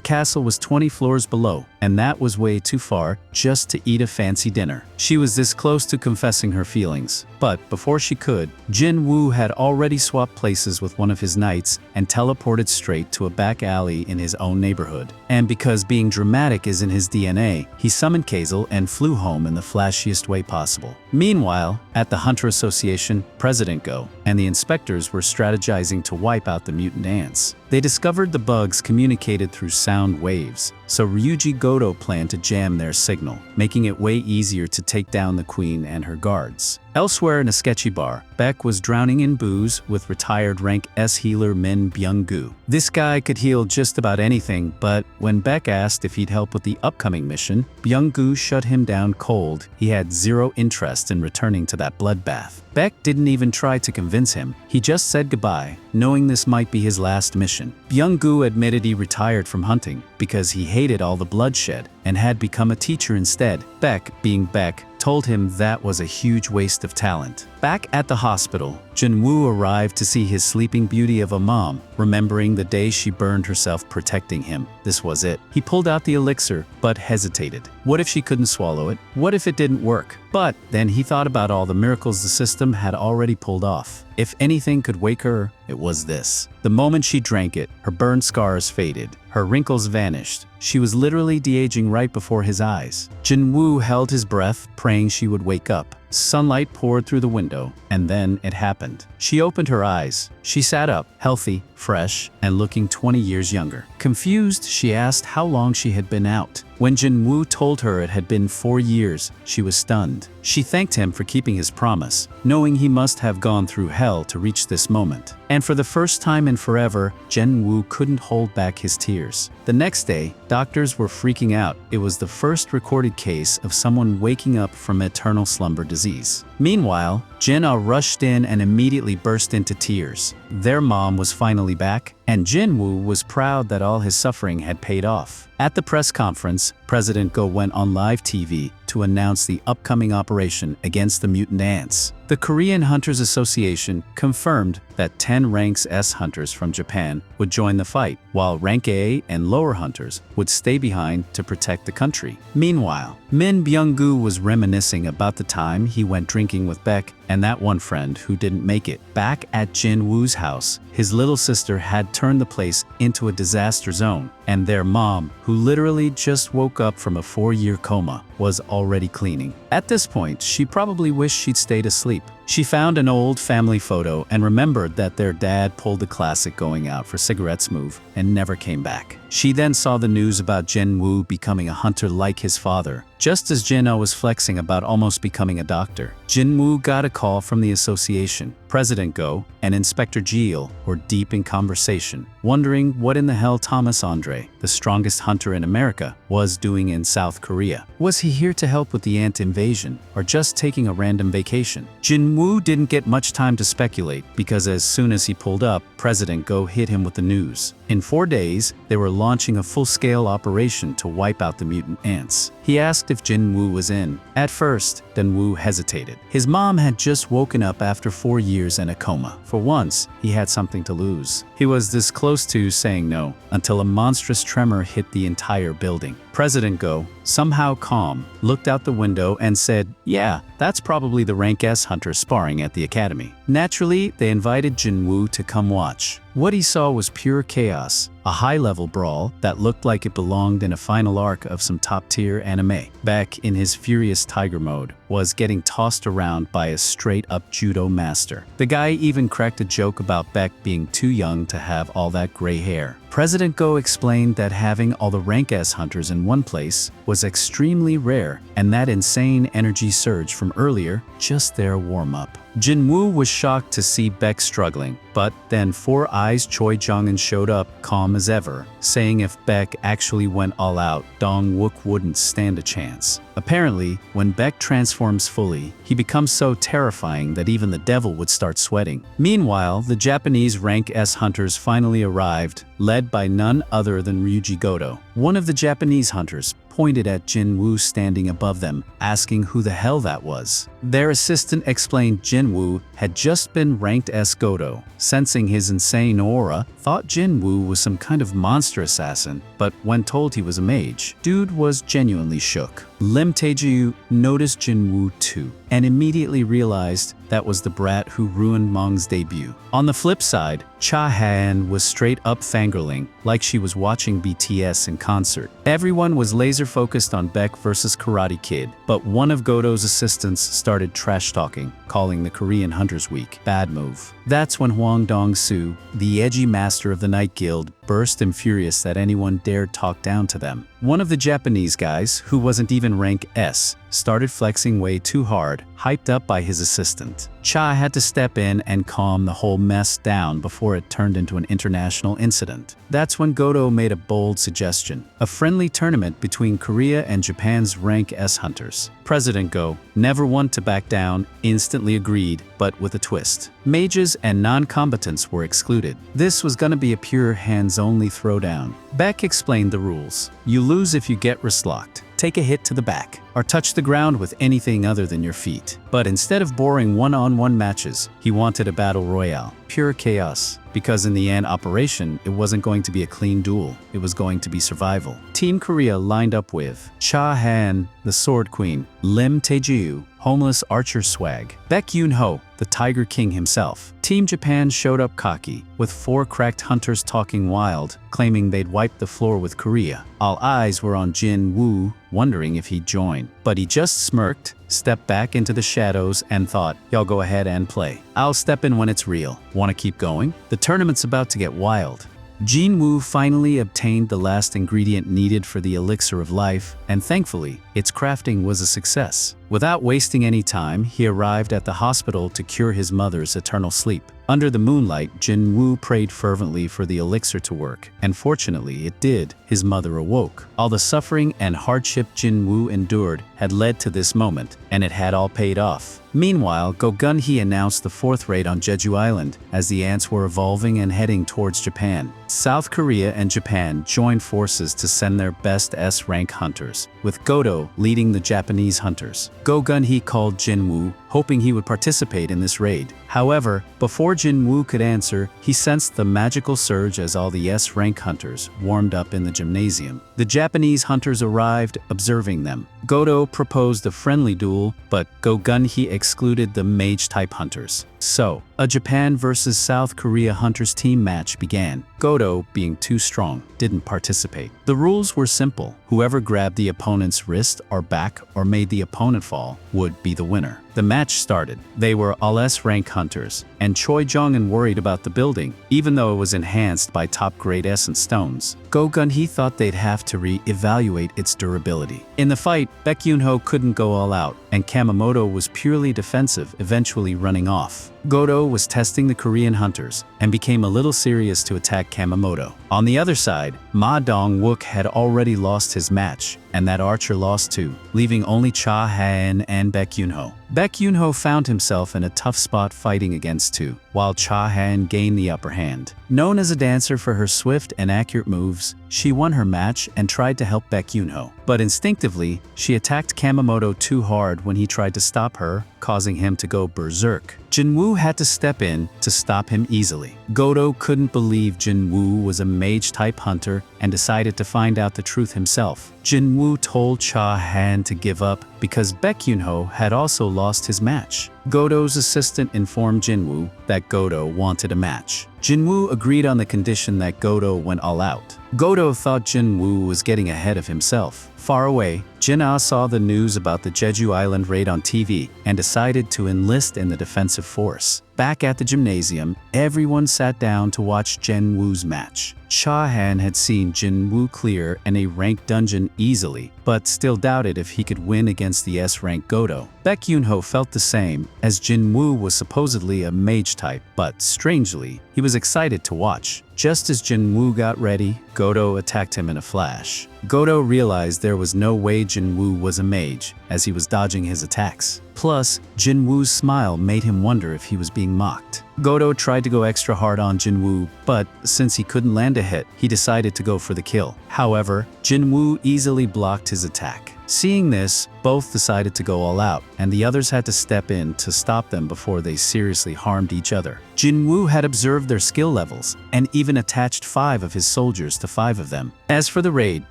castle was 20 floors below, and that was way too far just to eat a fancy dinner. She was this close to confessing her feelings, but before she could, Jin Wu had already swapped places with one of his knights and teleported straight to a back alley in his own neighborhood. And because being dramatic is in his DNA, he summoned Kaisel and flew home in the flashiest way possible. Meanwhile, at the Hunter Association, President Go and the inspectors were strategizing to wipe out the mutant ants. They discovered the bugs communicated through sound waves, so Ryuji Goto planned to jam their signal, making it way easier to take down the queen and her guards. Elsewhere in a sketchy bar, Beck was drowning in booze with retired rank S healer Min Byung-gu. This guy could heal just about anything, but when Beck asked if he'd help with the upcoming mission, Byung-gu shut him down cold. He had zero interest in returning to that bloodbath. Beck didn't even try to convince him. He just said goodbye, knowing this might be his last mission. Byung-gu admitted he retired from hunting because he hated all the bloodshed and had become a teacher instead. Beck, being Beck, told him that was a huge waste of talent. Back at the hospital, Jin Wu arrived to see his sleeping beauty of a mom, remembering the day she burned herself protecting him. This was it. He pulled out the elixir, but hesitated. What if she couldn't swallow it? What if it didn't work? But then he thought about all the miracles the system had already pulled off. If anything could wake her, it was this. The moment she drank it, her burn scars faded. Her wrinkles vanished. She was literally de-aging right before his eyes. Jin Wu held his breath, praying she would wake up. Sunlight poured through the window, and then it happened. She opened her eyes. She sat up, healthy, fresh, and looking 20 years younger. Confused, she asked how long she had been out. When Jin Wu told her it had been 4 years, she was stunned. She thanked him for keeping his promise, knowing he must have gone through hell to reach this moment. And for the first time in forever, Jin Wu couldn't hold back his tears. The next day, doctors were freaking out. It was the first recorded case of someone waking up from eternal slumber disease. Meanwhile, Jin-Ah rushed in and immediately burst into tears. Their mom was finally back, and Jin Wu was proud that all his suffering had paid off. At the press conference, President Go went on live TV to announce the upcoming operation against the mutant ants. The Korean Hunters Association confirmed that 10 ranks S hunters from Japan would join the fight, while rank A and lower hunters would stay behind to protect the country. Meanwhile, Min Byung-gu was reminiscing about the time he went drinking with Baek and that one friend who didn't make it. Back at Jin Woo's house, his little sister had turned the place into a disaster zone, and their mom, who literally just woke up from a 4-year coma, was already cleaning. At this point, she probably wished she'd stayed asleep. She found an old family photo and remembered that their dad pulled the classic going out for cigarettes move and never came back. She then saw the news about Jin Wu becoming a hunter like his father. Just as Jin-Ah was flexing about almost becoming a doctor, Jin Wu got a call from the association. President Go and Inspector Jeil were deep in conversation, wondering what in the hell Thomas Andre, the strongest hunter in America, was doing in South Korea. Was he here to help with the ant invasion, or just taking a random vacation? Jin Wu didn't get much time to speculate, because as soon as he pulled up, President Go hit him with the news. In 4 days, they were launching a full-scale operation to wipe out the mutant ants. He asked if Jin Wu was in. At first, Jin Wu hesitated. His mom had just woken up after 4 years in a coma. For once, he had something to lose. He was this close to saying no, until a monstrous tremor hit the entire building. President Go, somehow calm, looked out the window and said, "Yeah, that's probably the rank S hunter sparring at the academy." Naturally, they invited Jin Wu to come watch. What he saw was pure chaos, a high-level brawl that looked like it belonged in a final arc of some top-tier anime. Baek, in his furious tiger mode, was getting tossed around by a straight-up judo master. The guy even cracked a joke about Baek being too young to have all that gray hair. President Go explained that having all the rank S hunters in one place was extremely rare, and that insane energy surge from earlier just their warm-up. Jin Wu was shocked to see Baek struggling, but then Four Eyes Choi Jong-un showed up calm as ever, saying if Baek actually went all out, Dong Wook wouldn't stand a chance. Apparently, when Baek transforms fully, he becomes so terrifying that even the devil would start sweating. Meanwhile, the Japanese rank S hunters finally arrived, led by none other than Ryuji Goto. One of the Japanese hunters pointed at Jin Wu standing above them, asking who the hell that was. Their assistant explained Jin Wu had just been ranked S Goto. Sensing his insane aura, thought Jin Wu was some kind of monster assassin, but when told he was a mage, dude was genuinely shook. Lim Tae-ju noticed Jin Wu too, and immediately realized that was the brat who ruined Mong's debut. On the flip side, Cha Han was straight up fangirling, like she was watching BTS in concert. Everyone was laser focused on Baek versus Karate Kid, but one of Goto's assistants started trash talking, calling the Korean Hunters weak. Bad move. That's when Hwang Dong-soo, the edgy master of the Night Guild, burst in furious that anyone dared talk down to them. One of the Japanese guys, who wasn't even rank S, started flexing way too hard, hyped up by his assistant. Cha had to step in and calm the whole mess down before it turned into an international incident. That's when Goto made a bold suggestion: a friendly tournament between Korea and Japan's rank S hunters. President Go, never one to back down, instantly agreed, but with a twist. Mages and non-combatants were excluded. This was gonna be a pure hands-only throwdown. Baek explained the rules. You lose if you get wristlocked, take a hit to the back, or touch the ground with anything other than your feet. But instead of boring one-on-one matches, he wanted a battle royale. Pure chaos. Because in the end operation, it wasn't going to be a clean duel, it was going to be survival. Team Korea lined up with Cha Han, the Sword Queen, Lim Tae-ju, homeless archer swag, Baek Yoon-ho, the Tiger King himself. Team Japan showed up cocky, with 4 cracked hunters talking wild, claiming they'd wipe the floor with Korea. All eyes were on Jin Wu, wondering if he'd join. But he just smirked, stepped back into the shadows, and thought, y'all go ahead and play. I'll step in when it's real. Wanna keep going? The tournament's about to get wild. Jin Wu finally obtained the last ingredient needed for the elixir of life, and thankfully, its crafting was a success. Without wasting any time, he arrived at the hospital to cure his mother's eternal sleep. Under the moonlight, Jin Wu prayed fervently for the elixir to work, and fortunately it did. His mother awoke. All the suffering and hardship Jin Wu endured had led to this moment, and it had all paid off. Meanwhile, Go Gun-hee announced the fourth raid on Jeju Island as the ants were evolving and heading towards Japan. South Korea and Japan joined forces to send their best S-rank hunters, with Godo leading the Japanese hunters. Go Gun-hee called Jin Wu, hoping he would participate in this raid. However, before Jin Wu could answer, he sensed the magical surge as all the S-rank hunters warmed up in the gymnasium. The Japanese hunters arrived, observing them. Godo proposed a friendly duel, but Go Gun-hee excluded the mage-type hunters. So, a Japan versus South Korea hunters team match began. Godo, being too strong, didn't participate. The rules were simple. Whoever grabbed the opponent's wrist or back or made the opponent fall would be the winner. The match started. They were all S-rank hunters, and Choi Jong-un worried about the building, even though it was enhanced by top-grade essence stones. Go Gun-hee thought they'd have to re-evaluate its durability. In the fight, Baek Yoon-ho couldn't go all out, and Kamamoto was purely defensive, eventually running off. Godo was testing the Korean hunters and became a little serious to attack Kamamoto. On the other side, Ma Dong-wook had already lost his match, and that archer lost too, leaving only Cha Han and Baek Yoon-ho. Baek Yoon-ho found himself in a tough spot fighting against two, while Cha Han gained the upper hand. Known as a dancer for her swift and accurate moves, she won her match and tried to help Baek Yoon-ho. But instinctively, she attacked Kamamoto too hard when he tried to stop her, causing him to go berserk. Jin Wu had to step in to stop him easily. Godo couldn't believe Jin Wu was a mage-type hunter and decided to find out the truth himself. Jin Wu told Cha Han to give up because Baek Yoon-ho had also lost his match. Godo's assistant informed Jin Wu that Godo wanted a match. Jin Wu agreed on the condition that Godo went all out. Godo thought Jin Wu was getting ahead of himself. Far away, Jin-ah saw the news about the Jeju Island raid on TV and decided to enlist in the defensive force. Back at the gymnasium, everyone sat down to watch Jin Wu's match. Cha Han had seen Jin Wu clear an A-rank dungeon easily, but still doubted if he could win against the S-rank Godo. Baek Yoon-ho felt the same, as Jin Wu was supposedly a mage type, but strangely, he was excited to watch. Just as Jin Wu got ready, Godo attacked him in a flash. Godo realized there was no way Jin Wu was a mage, as he was dodging his attacks. Plus, Jin Wu's smile made him wonder if he was being mocked. Godo tried to go extra hard on Jin Wu, but since he couldn't land a hit, he decided to go for the kill. However, Jin Wu easily blocked his attack. Seeing this, both decided to go all out, and the others had to step in to stop them before they seriously harmed each other. Jin Wu had observed their skill levels, and even attached 5 of his soldiers to 5 of them. As for the raid,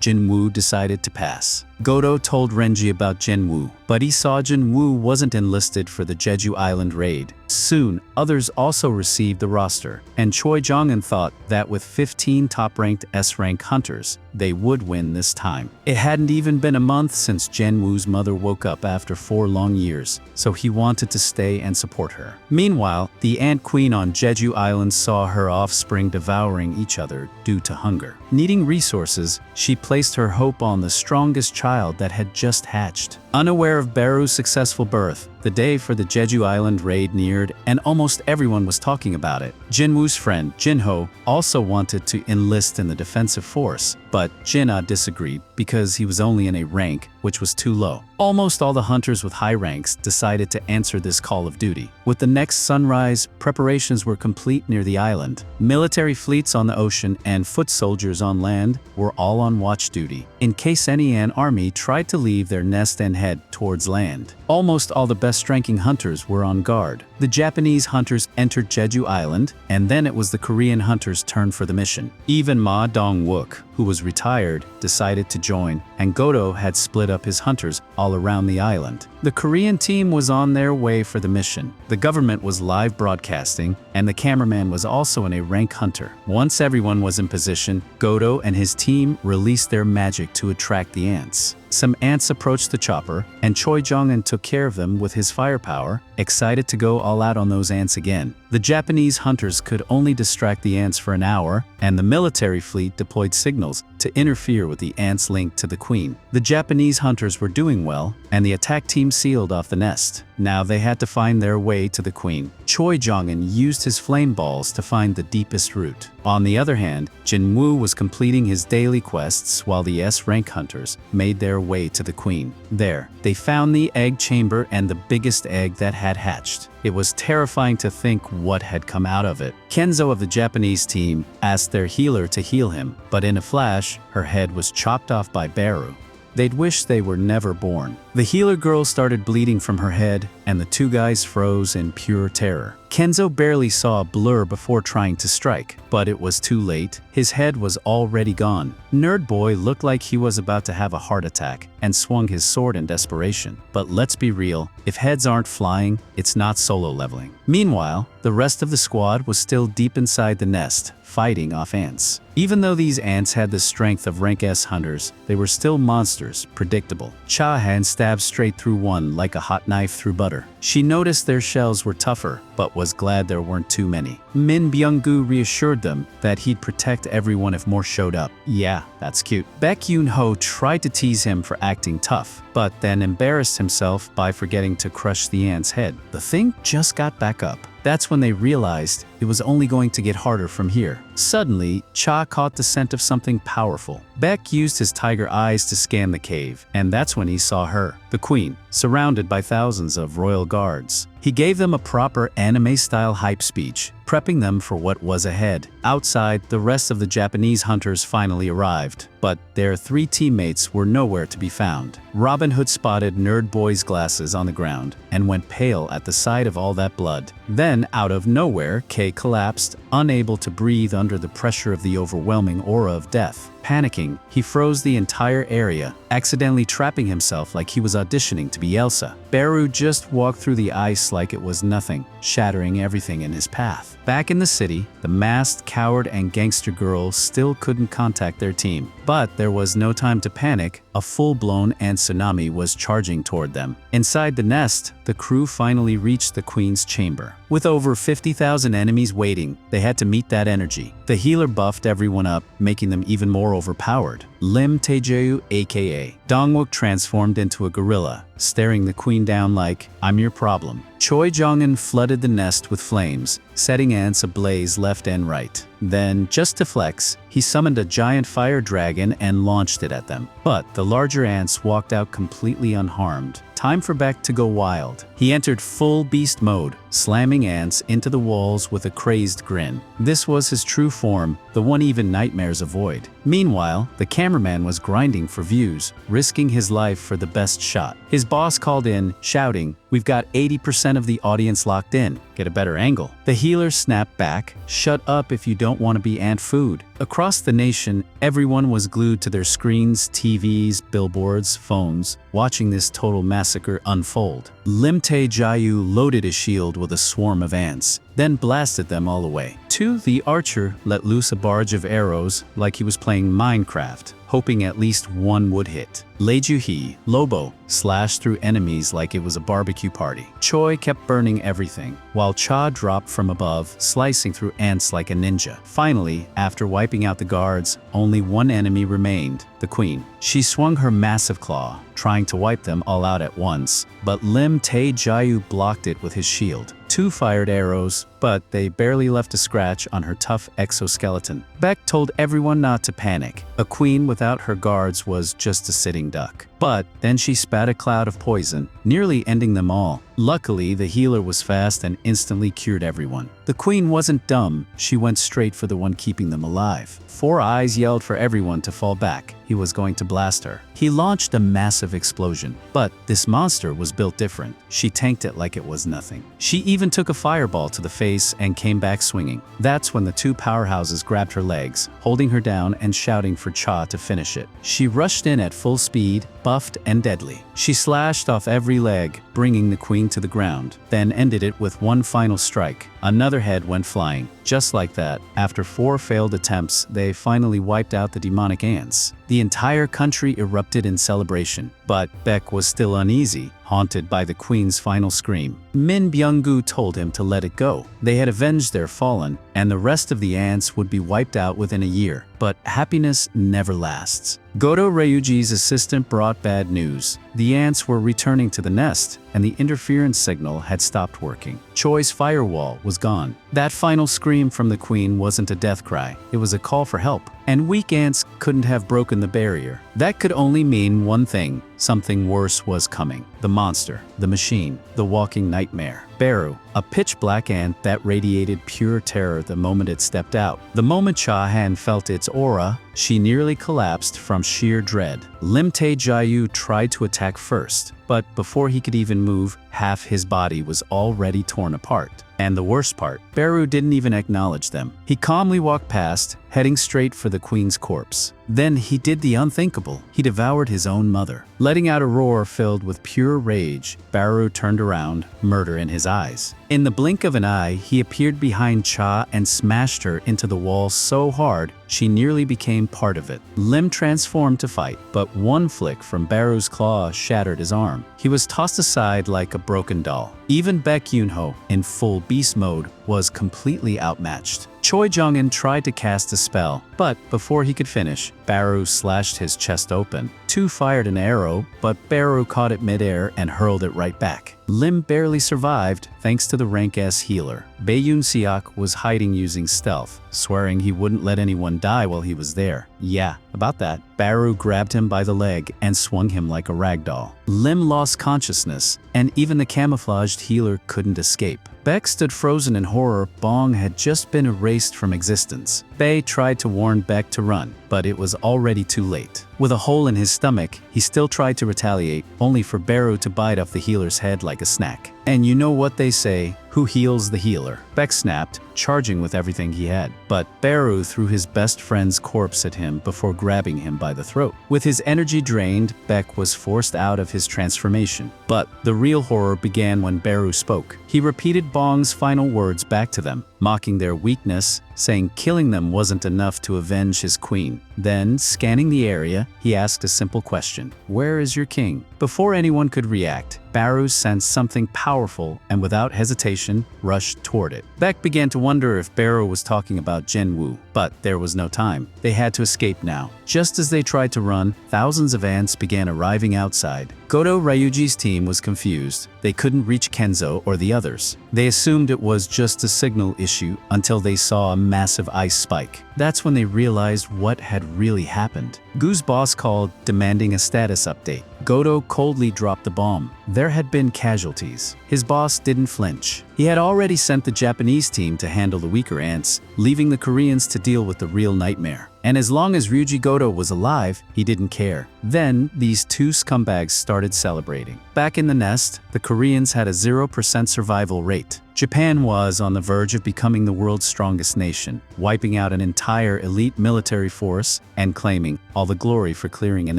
Jin Wu decided to pass. Godo told Renji about Jin Wu, but he saw Jin Wu wasn't enlisted for the Jeju Island raid. Soon, others also received the roster, and Choi Jong-un thought that with 15 top-ranked S-rank hunters, they would win this time. It hadn't even been a month since Jin Wu's mother woke up after 4 long years, so he wanted to stay and support her. Meanwhile, the Ant Queen on Jeju Island saw her offspring devouring each other due to hunger. Needing resources, she placed her hope on the strongest child that had just hatched. Unaware of Baru's successful birth, the day for the Jeju Island raid neared, and almost everyone was talking about it. Jin Wu's friend, Jin-ho, also wanted to enlist in the defensive force, but Jin-ah disagreed because he was only in a rank which was too low. Almost all the hunters with high ranks decided to answer this call of duty. With the next sunrise, preparations were complete near the island. Military fleets on the ocean and foot soldiers on land were all on watch duty, in case any Ant army tried to leave their nest and head towards land. Almost all the best-ranking hunters were on guard. The Japanese hunters entered Jeju Island, and then it was the Korean hunters' turn for the mission. Even Ma Dong-wook, who was retired, decided to join, and Godo had split up his hunters all around the island. The Korean team was on their way for the mission. The government was live broadcasting, and the cameraman was also an A-rank hunter. Once everyone was in position, Godo and his team released their magic to attract the ants. some ants approached the chopper, and Choi Jong-un took care of them with his firepower, excited to go all out on those ants again. The Japanese hunters could only distract the ants for an hour, and the military fleet deployed signals to interfere with the ants linked to the queen. The Japanese hunters were doing well, and the attack team sealed off the nest. Now they had to find their way to the queen. Choi Jong-un used his flame balls to find the deepest route. On the other hand, Jin Wu was completing his daily quests while the S-rank hunters made their way to the queen. There, they found the egg chamber and the biggest egg that had hatched. It was terrifying to think what had come out of it. Kenzo of the Japanese team asked their healer to heal him, but in a flash, her head was chopped off by Baru. They'd wish they were never born. The healer girl started bleeding from her head, and the two guys froze in pure terror. Kenzo barely saw a blur before trying to strike, but it was too late. His head was already gone. Nerd Boy looked like he was about to have a heart attack and swung his sword in desperation. But let's be real, if heads aren't flying, it's not solo leveling. Meanwhile, the rest of the squad was still deep inside the nest, fighting off ants. Even though these ants had the strength of rank S hunters, they were still monsters, predictable. Cha-Han stabbed straight through one like a hot knife through butter. She noticed their shells were tougher, but was glad there weren't too many. Min Byung-gu reassured them that he'd protect everyone if more showed up. Yeah, that's cute. Baek Yoon-ho tried to tease him for acting tough, but then embarrassed himself by forgetting to crush the ant's head. The thing just got back up. That's when they realized it was only going to get harder from here. Suddenly, Cha caught the scent of something powerful. Baek used his tiger eyes to scan the cave, and that's when he saw her, the queen, surrounded by thousands of royal guards. He gave them a proper anime-style hype speech, prepping them for what was ahead. Outside, the rest of the Japanese hunters finally arrived, but their three teammates were nowhere to be found. Robin Hood spotted Nerd Boy's glasses on the ground and went pale at the sight of all that blood. Then, out of nowhere, Kay collapsed, unable to breathe under the pressure of the overwhelming aura of death. Panicking, he froze the entire area, accidentally trapping himself like he was auditioning to be Elsa. Baru just walked through the ice like it was nothing, shattering everything in his path. Back in the city, the masked coward and gangster girl still couldn't contact their team. But there was no time to panic. A full-blown ant tsunami was charging toward them. Inside the nest, the crew finally reached the queen's chamber. With over 50,000 enemies waiting, they had to meet that energy. The healer buffed everyone up, making them even more overpowered. Lim Tae-jeou, aka Dongwook, transformed into a gorilla, staring the queen down like, "I'm your problem." Choi Jong-un flooded the nest with flames, setting ants ablaze left and right. Then, just to flex, he summoned a giant fire dragon and launched it at them. But the larger ants walked out completely unharmed. Time for Baek to go wild. He entered full beast mode, slamming ants into the walls with a crazed grin. This was his true form, the one even nightmares avoid. Meanwhile, the cameraman was grinding for views, risking his life for the best shot. His boss called in, shouting, "We've got 80% of the audience locked in. Get a better angle." The healer snapped back, "Shut up if you don't want to be ant food." Across the nation, everyone was glued to their screens, TVs, billboards, phones, watching this total massacre unfold. Lim Tae-jeou loaded his shield with a swarm of ants, then blasted them all away. The archer let loose a barrage of arrows like he was playing Minecraft, hoping at least one would hit. Lei Ju-hee, Lobo, slashed through enemies like it was a barbecue party. Choi kept burning everything, while Cha dropped from above, slicing through ants like a ninja. Finally, after wiping out the guards, only one enemy remained, the queen. She swung her massive claw, trying to wipe them all out at once, but Lim Tae-jeou blocked it with his shield. 2 fired arrows, but they barely left a scratch on her tough exoskeleton. Baek told everyone not to panic. A queen without her guards was just a sitting duck. But then she spat a cloud of poison, nearly ending them all. Luckily, the healer was fast and instantly cured everyone. The queen wasn't dumb, she went straight for the one keeping them alive. Four Eyes yelled for everyone to fall back. He was going to blast her. He launched a massive explosion, but this monster was built different. She tanked it like it was nothing. She even took a fireball to the face and came back swinging. That's when the two powerhouses grabbed her legs, holding her down and shouting for Cha to finish it. She rushed in at full speed, buffed and deadly. She slashed off every leg, bringing the queen to the ground, then ended it with one final strike. Another head went flying. Just like that, after 4 failed attempts, they finally wiped out the demonic ants. The entire country erupted in celebration, but Baek was still uneasy, haunted by the queen's final scream. Min Byung-gu told him to let it go. They had avenged their fallen, and the rest of the ants would be wiped out within a year. But happiness never lasts. Godo Ryuji's assistant brought bad news. The ants were returning to the nest, and the interference signal had stopped working. Choi's firewall was gone. That final scream from the queen wasn't a death cry, it was a call for help. And weak ants couldn't have broken the barrier. That could only mean one thing. Something worse was coming. The monster, the machine, the walking nightmare. Baru, a pitch-black ant that radiated pure terror the moment it stepped out. The moment Cha-Han felt its aura, she nearly collapsed from sheer dread. Lim Tae-jayu tried to attack first, but before he could even move, half his body was already torn apart. And the worst part, Baru didn't even acknowledge them. He calmly walked past, heading straight for the queen's corpse. Then he did the unthinkable. He devoured his own mother. Letting out a roar filled with pure rage, Baru turned around, murder in his eyes. In the blink of an eye, he appeared behind Cha and smashed her into the wall so hard, she nearly became part of it. Lim transformed to fight, but one flick from Baru's claw shattered his arm. He was tossed aside like a broken doll. Even Baek Yoon-ho, in full beast mode, was completely outmatched. Choi Jong-in tried to cast a spell, but before he could finish, Baru slashed his chest open. Tu fired an arrow, but Baru caught it midair and hurled it right back. Lim barely survived thanks to the rank S healer. Bae Yoon-seok was hiding using stealth, swearing he wouldn't let anyone die while he was there. Yeah, about that. Baru grabbed him by the leg and swung him like a ragdoll. Lim lost consciousness, and even the camouflaged healer couldn't escape. Baek stood frozen in horror. Bong had just been erased from existence. Bae tried to warn Baek to run, but it was already too late. With a hole in his stomach, he still tried to retaliate, only for Baru to bite off the healer's head like a snack. And you know what they say, who heals the healer? Baek snapped, charging with everything he had. But Baru threw his best friend's corpse at him before grabbing him by the throat. With his energy drained, Baek was forced out of his transformation. But the real horror began when Baru spoke. He repeated Bong's final words back to them, mocking their weakness, saying killing them wasn't enough to avenge his queen. Then, scanning the area, he asked a simple question: "Where is your king?" Before anyone could react, Baru sensed something powerful and without hesitation rushed toward it. Baek began to wonder if Baru was talking about Jin Wu, but there was no time. They had to escape now. Just as they tried to run, thousands of ants began arriving outside. Godo Ryuji's team was confused. They couldn't reach Kenzo or the others. They assumed it was just a signal issue until they saw a massive ice spike. That's when they realized what had really happened. Gu's boss called, demanding a status update. Godo coldly dropped the bomb. There had been casualties. His boss didn't flinch. He had already sent the Japanese team to handle the weaker ants, leaving the Koreans to deal with the real nightmare. And as long as Ryuji Godo was alive, he didn't care. Then, these two scumbags started celebrating. Back in the nest, the Koreans had a 0% survival rate. Japan was on the verge of becoming the world's strongest nation, wiping out an entire elite military force and claiming all the glory for clearing an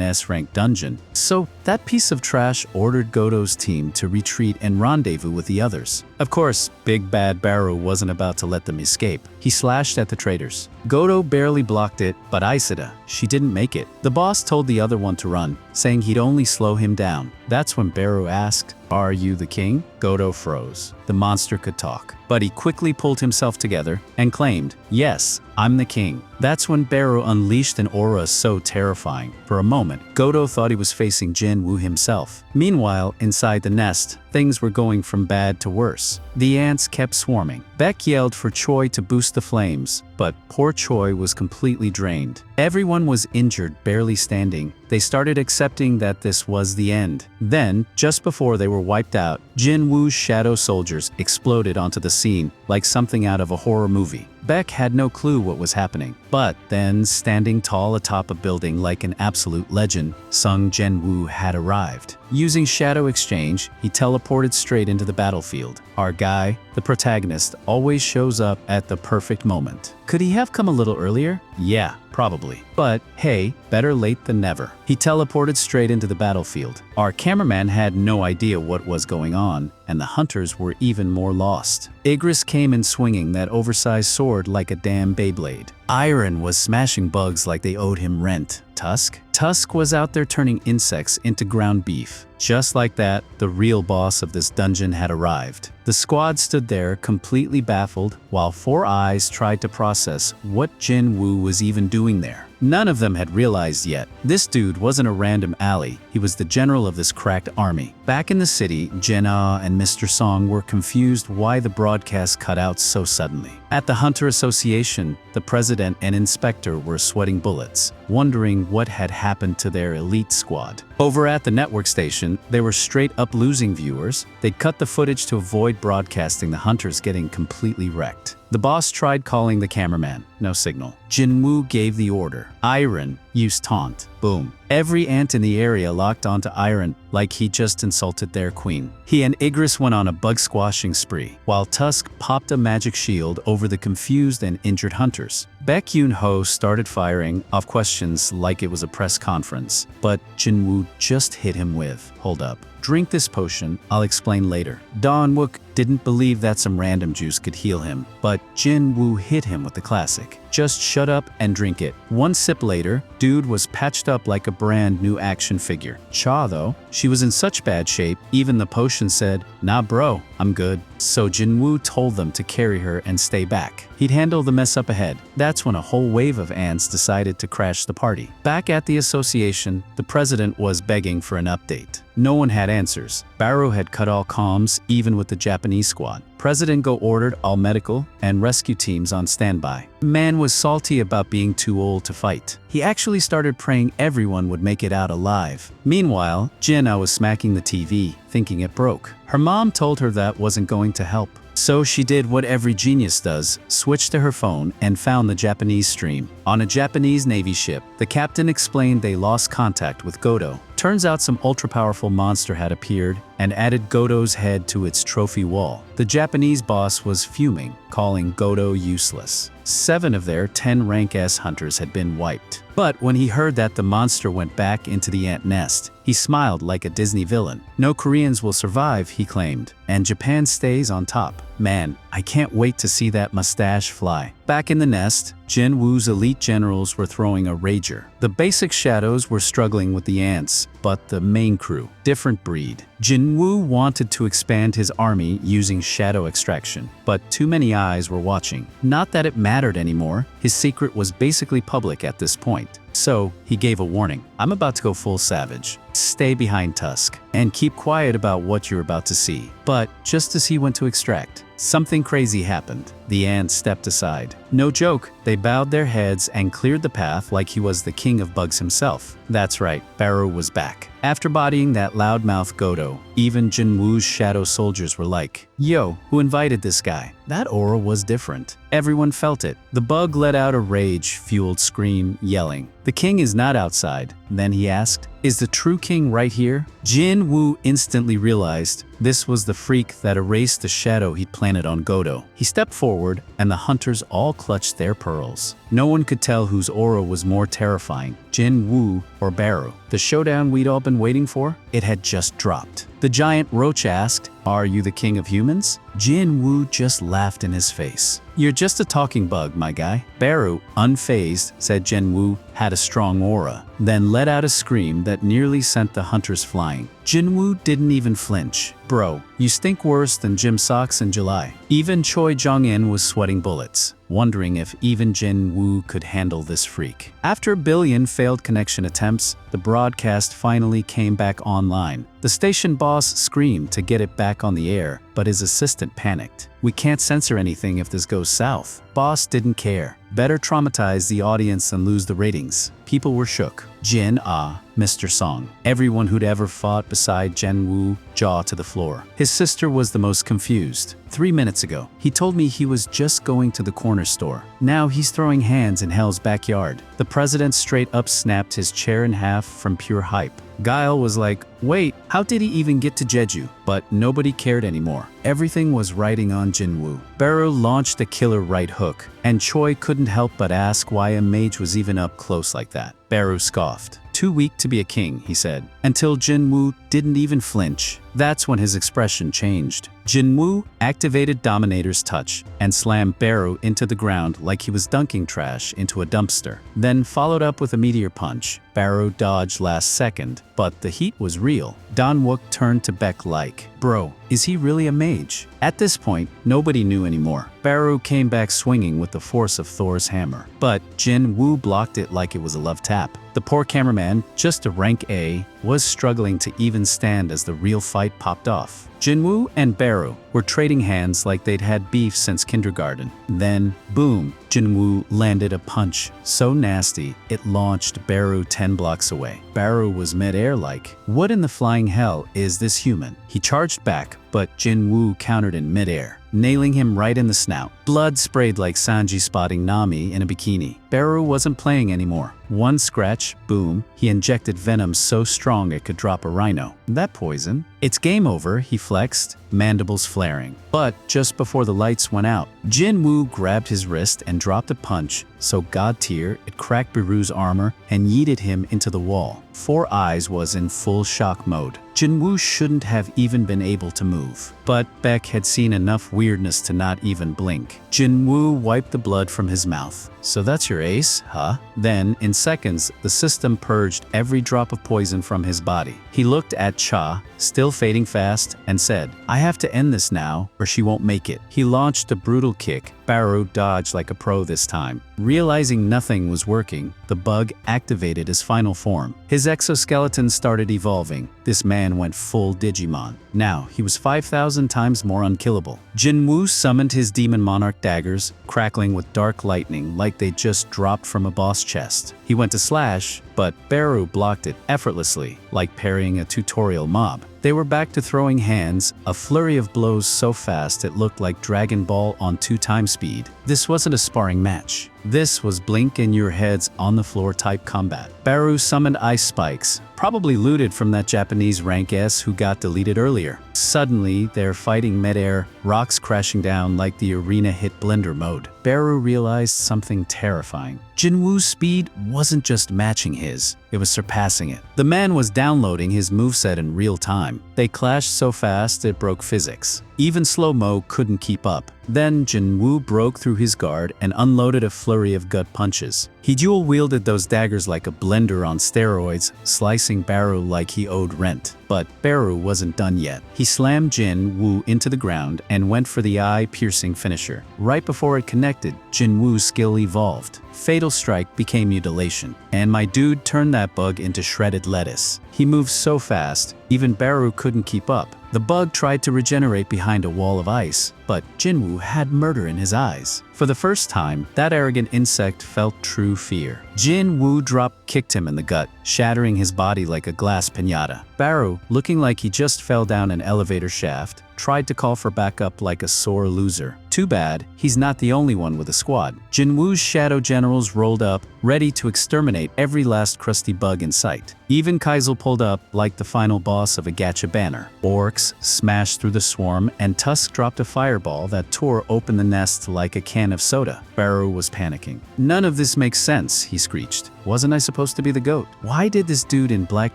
S-rank dungeon. So, that piece of trash ordered Godo's team to retreat and rendezvous with the others. Of course, Big Bad Baru wasn't about to let them escape. He slashed at the traitors. Godo barely blocked it, but Aisada, she didn't make it. The boss told the other one to run, saying he'd only slow him down. That's when Baru asked, "Are you the king?" Godo froze. The monster could talk, but he quickly pulled himself together and claimed, "Yes, I'm the king." That's when Baru unleashed an aura so terrifying. For a moment, Godo thought he was facing Jin Wu himself. Meanwhile, inside the nest, things were going from bad to worse. The ants kept swarming. Baek yelled for Choi to boost the flames, but poor Choi was completely drained. Everyone was injured, barely standing. They started accepting that this was the end. Then, just before they were wiped out, Jin Woo's shadow soldiers exploded onto the scene like something out of a horror movie. Baek had no clue what was happening. But then, standing tall atop a building like an absolute legend, Sung Jin-Woo had arrived. Using shadow exchange, he teleported straight into the battlefield. Our guy, the protagonist, always shows up at the perfect moment. Could he have come a little earlier? Yeah, probably. But hey, better late than never. He teleported straight into the battlefield. Our cameraman had no idea what was going on, and the hunters were even more lost. Igris came in swinging that oversized sword like a damn Beyblade. Iron was smashing bugs like they owed him rent. Tusk was out there turning insects into ground beef. Just like that, the real boss of this dungeon had arrived. The squad stood there completely baffled while Four Eyes tried to process what Jin Wu was even doing there. None of them had realized yet. This dude wasn't a random ally, he was the general of this cracked army. Back in the city, Jin-Ah and Mr. Song were confused why the broadcast cut out so suddenly. At the Hunter Association, the president and inspector were sweating bullets, wondering what had happened to their elite squad. Over at the network station, they were straight up losing viewers. They'd cut the footage to avoid broadcasting the hunters getting completely wrecked. The boss tried calling the cameraman. No signal. Jin Wu gave the order. Iron, use taunt. Boom. Every ant in the area locked onto Iron like he just insulted their queen. He and Igris went on a bug-squashing spree, while Tusk popped a magic shield over the confused and injured hunters. Baek Yoon-ho started firing off questions like it was a press conference, but Jin Wu just hit him with, "Hold up. Drink this potion, I'll explain later." Don Wook didn't believe that some random juice could heal him, but Jin Wu hit him with the classic, "Just shut up and drink it." One sip later, dude was patched up like a brand new action figure. Cha though, she was in such bad shape, even the potion said, "Nah bro, I'm good." So Jin Wu told them to carry her and stay back. He'd handle the mess up ahead. That's when a whole wave of ants decided to crash the party. Back at the association, the president was begging for an update. No one had answers. Baru had cut all comms, even with the Japanese squad. President Go ordered all medical and rescue teams on standby. Man was salty about being too old to fight. He actually started praying everyone would make it out alive. Meanwhile, Jin-Ah was smacking the TV, thinking it broke. Her mom told her that wasn't going to help. So she did what every genius does, switched to her phone and found the Japanese stream. On a Japanese Navy ship, the captain explained they lost contact with Godo. Turns out some ultra-powerful monster had appeared and added Godo's head to its trophy wall. The Japanese boss was fuming, calling Godo useless. 7 of their 10 rank S hunters had been wiped. But when he heard that the monster went back into the ant nest, he smiled like a Disney villain. No Koreans will survive, he claimed, and Japan stays on top. Man, I can't wait to see that mustache fly. Back in the nest, Jin Woo's elite generals were throwing a rager. The basic shadows were struggling with the ants, but the main crew, different breed. Jin Wu wanted to expand his army using shadow extraction, but too many eyes were watching. Not that it mattered anymore, his secret was basically public at this point. So he gave a warning. I'm about to go full savage. Stay behind Tusk and keep quiet about what you're about to see. But just as he went to extract, something crazy happened. The ants stepped aside. No joke, they bowed their heads and cleared the path like he was the king of bugs himself. That's right, Baru was back. After bodying that loudmouth Godo, even Jin Woo's shadow soldiers were like, "Yo, who invited this guy?" That aura was different. Everyone felt it. The bug let out a rage-fueled scream, yelling, "The king is not outside." Then he asked, "Is the true king right here?" Jin Wu instantly realized this was the freak that erased the shadow he'd planted on Godo. He stepped forward, and the hunters all clutched their pearls. No one could tell whose aura was more terrifying, Jin Wu or Baru. The showdown we'd all been waiting for? It had just dropped. The giant roach asked, "Are you the king of humans?" Jin Wu just laughed in his face. "You're just a talking bug, my guy." Baru, unfazed, said Jin Wu had a strong aura, then let out a scream that nearly sent the hunters flying. Jin Wu didn't even flinch. "Bro, you stink worse than gym socks in July." Even Choi Jong-in was sweating bullets, wondering if even Jin Wu could handle this freak. After a billion failed connection attempts, the broadcast finally came back online. The station boss screamed to get it back on the air, but his assistant panicked. "We can't censor anything if this goes south." Boss didn't care. Better traumatize the audience than lose the ratings. People were shook. Jin-Ah, Mr. Song. Everyone who'd ever fought beside Jin Wu jaw to the floor. His sister was the most confused. 3 minutes ago, he told me he was just going to the corner store. Now he's throwing hands in Hell's backyard. The president straight up snapped his chair in half from pure hype. Guile was like, wait, how did he even get to Jeju? But nobody cared anymore. Everything was riding on Jin Wu. Baru launched a killer right hook, and Choi couldn't help but ask why a mage was even up close like that. Baru scoffed. Too weak to be a king, he said, until Jin Wu didn't even flinch. That's when his expression changed. Jin Wu activated Dominator's touch and slammed Baru into the ground like he was dunking trash into a dumpster, then followed up with a meteor punch. Baru dodged last second, but the heat was real. Don Wook turned to Beck like, bro, is he really a mage? At this point, nobody knew anymore. Baru came back swinging with the force of Thor's hammer, but Jin Wu blocked it like it was a love tap. The poor cameraman, just a rank A, was struggling to even stand as the real fight popped off. Jin Wu and Baru were trading hands like they'd had beef since kindergarten. Then, boom, Jin Wu landed a punch so nasty it launched Baru 10 blocks away. Baru was mid-air like, what in the flying hell is this human? He charged back, but Jin Wu countered in mid-air, nailing him right in the snout. Blood sprayed like Sanji spotting Nami in a bikini. Baru wasn't playing anymore. One scratch, boom, he injected venom so strong it could drop a rhino. That poison? It's game over, he flexed, mandibles flaring. But just before the lights went out, Jin Wu grabbed his wrist and dropped a punch so god tier it cracked Baru's armor and yeeted him into the wall. Four Eyes was in full shock mode. Jin Wu shouldn't have even been able to move. But Beck had seen enough weirdness to not even blink. Jin Wu wiped the blood from his mouth. So that's your ace, huh? Then, in seconds, the system purged every drop of poison from his body. He looked at Cha, still fading fast, and said, I have to end this now, or she won't make it. He launched a brutal kick. Baru dodged like a pro this time. Realizing nothing was working, the bug activated his final form. His exoskeleton started evolving. This man went full Digimon. Now, he was 5,000 times more unkillable. Jin Wu summoned his demon monarch daggers, crackling with dark lightning like they just dropped from a boss chest. He went to slash, but Baru blocked it effortlessly, like parrying a tutorial mob. They were back to throwing hands, a flurry of blows so fast it looked like Dragon Ball on 2x speed. This wasn't a sparring match. This was blink and your head's on the floor type combat. Baru summoned ice spikes, probably looted from that Japanese rank S who got deleted earlier. Suddenly, they're fighting mid-air, rocks crashing down like the arena hit blender mode. Baru realized something terrifying. Jin Wu's speed wasn't just matching his, it was surpassing it. The man was downloading his moveset in real time. They clashed so fast it broke physics. Even slow-mo couldn't keep up. Then Jin Wu broke through his guard and unloaded a flurry of gut punches. He dual-wielded those daggers like a blender on steroids, slicing Baru like he owed rent. But Baru wasn't done yet. He slammed Jin Wu into the ground and went for the eye-piercing finisher. Right before it connected, Jin Wu's skill evolved. Fatal Strike became Mutilation, and my dude turned that bug into shredded lettuce. He moved so fast, even Baru couldn't keep up. The bug tried to regenerate behind a wall of ice, but Jin Wu had murder in his eyes. For the first time, that arrogant insect felt true fear. Jin Wu drop-kicked him in the gut, shattering his body like a glass piñata. Baru, looking like he just fell down an elevator shaft, tried to call for backup like a sore loser. Too bad, he's not the only one with a squad. Jin Wu's shadow generals rolled up, ready to exterminate every last crusty bug in sight. Even Kaizel pulled up like the final boss of a gacha banner. Orcs smashed through the swarm, and Tusk dropped a fireball that tore open the nest like a can of soda. Baru was panicking. None of this makes sense, he screeched. Wasn't I supposed to be the GOAT? Why did this dude in black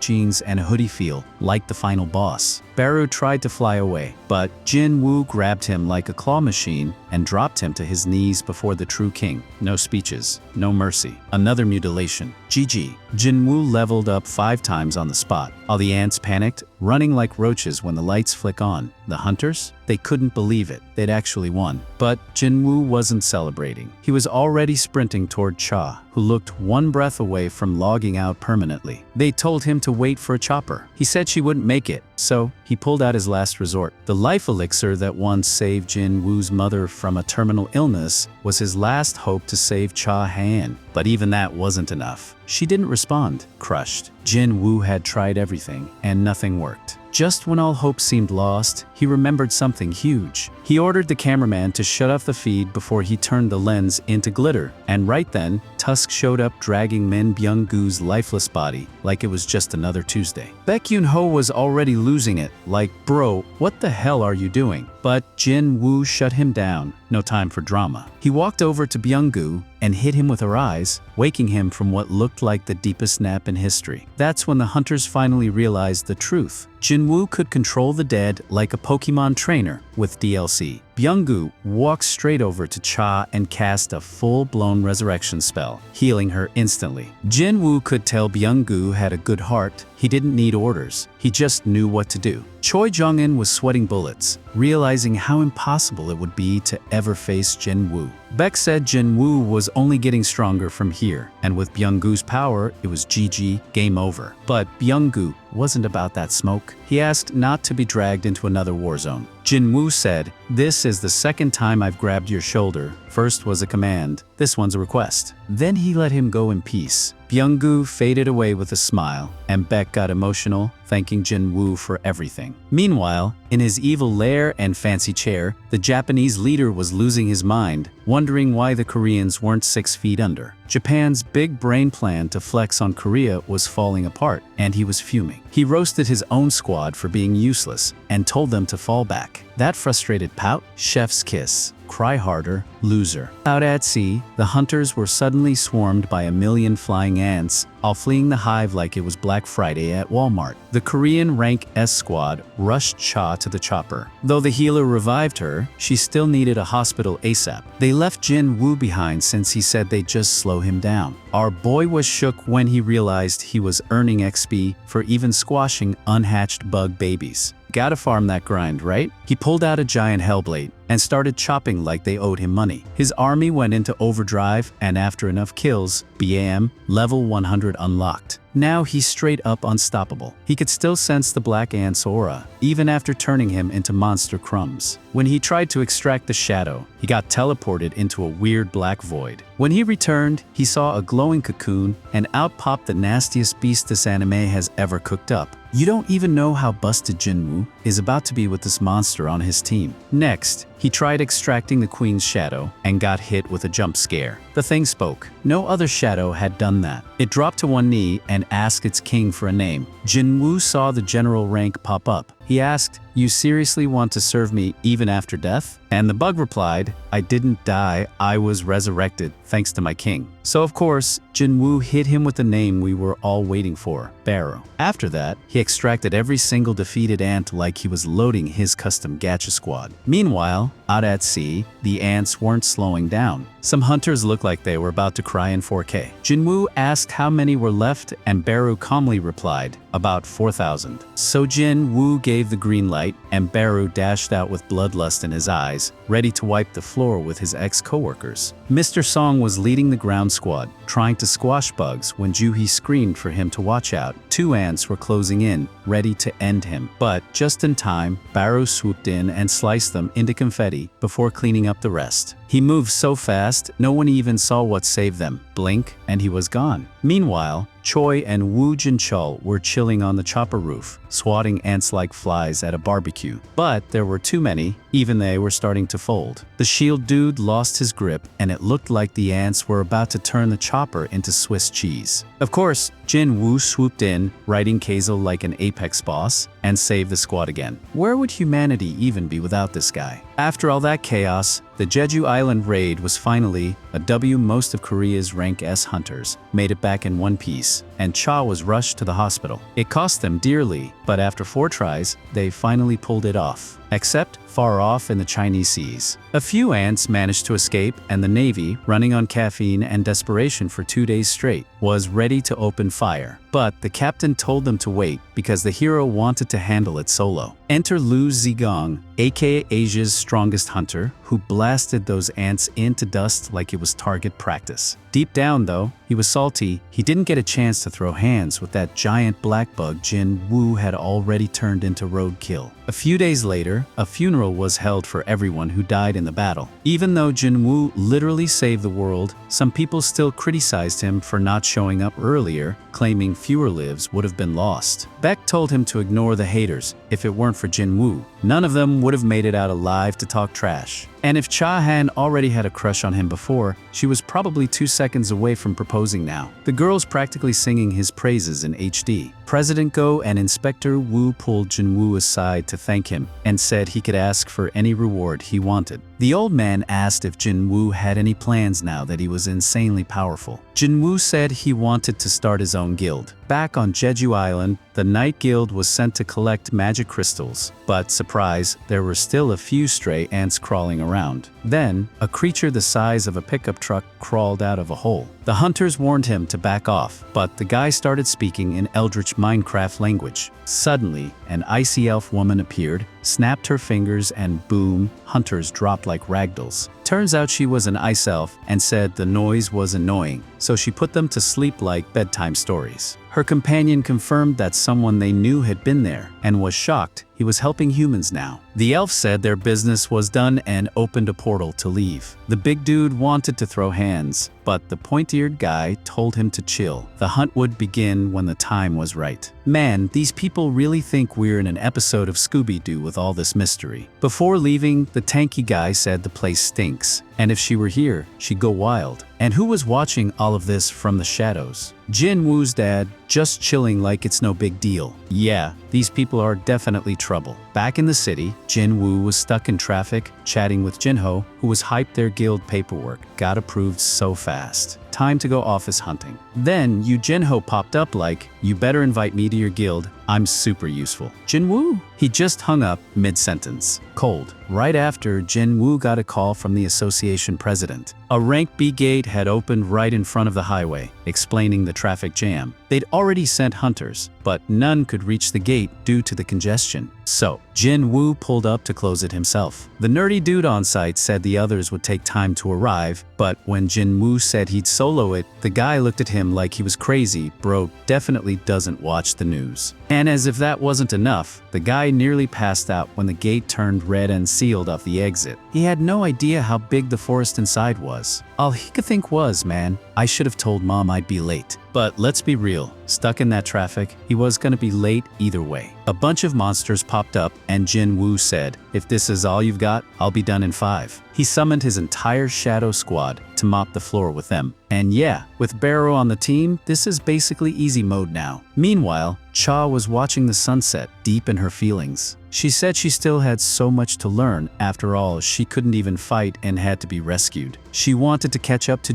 jeans and a hoodie feel like the final boss? Baru tried to fly away, but Jin Wu grabbed him like a claw machine and dropped him to his knees before the true king. No speeches, no mercy. Another mutilation. GG. Jin Wu leveled up 5 times on the spot. All the ants panicked, running like roaches when the lights flick on. The hunters? They couldn't believe it. They'd actually won. But Jin Wu wasn't celebrating. He was already sprinting toward Cha, who looked one breath away from logging out permanently. They told him to wait for a chopper. He said she wouldn't make it, So, he pulled out his last resort. The life elixir that once saved Jin Woo's mother from a terminal illness was his last hope to save Cha Han. But even that wasn't enough. She didn't respond, crushed. Jin Wu had tried everything, and nothing worked. Just when all hope seemed lost, he remembered something huge. He ordered the cameraman to shut off the feed before he turned the lens into glitter, and right then, Tusk showed up dragging Min Byung-goo's lifeless body like it was just another Tuesday. Baek Yoon-ho was already losing it, like, bro, what the hell are you doing? But Jin Wu shut him down. No time for drama. He walked over to Byung-gu and hit him with her eyes, waking him from what looked like the deepest nap in history. That's when the hunters finally realized the truth. Jin Wu could control the dead like a Pokemon trainer with DLC. Byung-gu walked straight over to Cha and cast a full-blown resurrection spell, healing her instantly. Jin Wu could tell Byung-gu had a good heart. He didn't need orders. He just knew what to do. Choi Jong-in was sweating bullets, realizing how impossible it would be to ever face Jin Wu. Baek said Jin Wu was only getting stronger from here, and with Byung-gu's power, it was GG, game over. But Byung-gu wasn't about that smoke. He asked not to be dragged into another war zone. Jin Wu said, "This is the second time I've grabbed your shoulder. First was a command, this one's a request." Then he let him go in peace. Byung-gu faded away with a smile, and Baek got emotional, thanking Jin Wu for everything. Meanwhile, in his evil lair and fancy chair, the Japanese leader was losing his mind, wondering why the Koreans weren't 6 feet under. Japan's big brain plan to flex on Korea was falling apart, and he was fuming. He roasted his own squad for being useless and told them to fall back. That frustrated Pout, chef's kiss. Cry harder, loser. Out at sea, the hunters were suddenly swarmed by a million flying ants, all fleeing the hive like it was Black Friday at Walmart. The Korean Rank S squad rushed Cha to the chopper. Though the healer revived her, she still needed a hospital ASAP. They left Jin Wu behind since he said they'd just slow him down. Our boy was shook when he realized he was earning XP for even squashing unhatched bug babies. Gotta farm that grind, right? He pulled out a giant hellblade and started chopping like they owed him money. His army went into overdrive, and after enough kills, BAM, level 100 unlocked. Now he's straight up unstoppable. He could still sense the black ant's aura, even after turning him into monster crumbs. When he tried to extract the shadow, he got teleported into a weird black void. When he returned, he saw a glowing cocoon, and out popped the nastiest beast this anime has ever cooked up. You don't even know how busted Jin Wu is about to be with this monster on his team. Next, he tried extracting the queen's shadow and got hit with a jump scare. The thing spoke. No other shadow had done that. It dropped to one knee and asked its king for a name. Jin Wu saw the general rank pop up. He asked, "You seriously want to serve me even after death?" And the bug replied, "I didn't die, I was resurrected, thanks to my king." So of course, Jin Wu hit him with the name we were all waiting for, Baru. After that, he extracted every single defeated ant like he was loading his custom gacha squad. Meanwhile, out at sea, the ants weren't slowing down. Some hunters looked like they were about to cry in 4K. Jin Wu asked how many were left, and Baru calmly replied, "About 4,000. So Jin Wu gave the green light, and Baru dashed out with bloodlust in his eyes, ready to wipe the floor with his ex-coworkers. Mr. Song was leading the ground squad, trying to squash bugs when Juhi screamed for him to watch out. 2 ants were closing in, ready to end him. But just in time, Baru swooped in and sliced them into confetti before cleaning up the rest. He moved so fast, no one even saw what saved them. Blink, and he was gone. Meanwhile, Choi and Woo Jin-chul were chilling on the chopper roof, swatting ants like flies at a barbecue. But there were too many, even they were starting to fold. The shield dude lost his grip, and it looked like the ants were about to turn the chopper into Swiss cheese. Of course, Jin Wu swooped in, riding Keizo like an apex boss, and saved the squad again. Where would humanity even be without this guy? After all that chaos, the Jeju Island raid was finally a W. Most of Korea's rank S hunters made it back in one piece, and Cha was rushed to the hospital. It cost them dearly, but after 4 tries, they finally pulled it off. Except far off in the Chinese seas. A few ants managed to escape, and the Navy, running on caffeine and desperation for 2 days straight, was ready to open fire. But the captain told them to wait because the hero wanted to handle it solo. Enter Lu Zigong, aka Asia's strongest hunter, who blasted those ants into dust like it was target practice. Deep down though, he was salty. He didn't get a chance to throw hands with that giant black bug Jin Wu had already turned into roadkill. A few days later, a funeral was held for everyone who died in the battle. Even though Jin Wu literally saved the world, some people still criticized him for not showing up earlier, claiming fewer lives would have been lost. Beck told him to ignore the haters. If it weren't for Jin Wu, none of them would have made it out alive to talk trash. And if Cha Han already had a crush on him before, she was probably 2 seconds away from proposing now. The girl's practically singing his praises in HD. President Go and Inspector Wu pulled Jin Wu aside to thank him and said he could ask for any reward he wanted. The old man asked if Jin Wu had any plans now that he was insanely powerful. Jin Wu said he wanted to start his own guild. Back on Jeju Island, the Night Guild was sent to collect magic crystals, but surprise, there were still a few stray ants crawling around. Then, a creature the size of a pickup truck crawled out of a hole. The hunters warned him to back off, but the guy started speaking in Eldritch Minecraft language. Suddenly, an icy elf woman appeared, snapped her fingers, and boom, hunters dropped like ragdolls. Turns out she was an ice elf and said the noise was annoying, so she put them to sleep like bedtime stories. Her companion confirmed that someone they knew had been there and was shocked he was helping humans now. The elf said their business was done and opened a portal to leave. The big dude wanted to throw hands, but the pointy-eared guy told him to chill. The hunt would begin when the time was right. Man, these people really think we're in an episode of Scooby-Doo with all this mystery. Before leaving, the tanky guy said the place stinks, and if she were here, she'd go wild. And who was watching all of this from the shadows? Jin Woo's dad, just chilling like it's no big deal. Yeah, these people are definitely trouble. Back in the city, Jin Wu was stuck in traffic, chatting with Jinho, who was hyped their guild paperwork got approved so fast. Time to go office hunting. Then Yu Jinho popped up like, you better invite me to your guild, I'm super useful. Jin Wu? He just hung up mid-sentence. Cold. Right after, Jin Wu got a call from the association president. A rank B gate had opened right in front of the highway, explaining the traffic jam. They'd already sent hunters, but none could reach the gate due to the congestion. So, Jin Wu pulled up to close it himself. The nerdy dude on site said the others would take time to arrive, but when Jin Wu said he'd solo it, the guy looked at him like he was crazy. Bro definitely doesn't watch the news. And as if that wasn't enough, the guy nearly passed out when the gate turned red and sealed off the exit. He had no idea how big the forest inside was. All he could think was, man, I should have told mom I'd be late. But let's be real, stuck in that traffic, he was gonna be late either way. A bunch of monsters popped up and Jin Wu said, if this is all you've got, I'll be done in 5. He summoned his entire shadow squad to mop the floor with them. And yeah, with Barrow on the team, this is basically easy mode now. Meanwhile, Cha was watching the sunset, deep in her feelings. She said she still had so much to learn. After all, she couldn't even fight and had to be rescued. She wanted to catch up to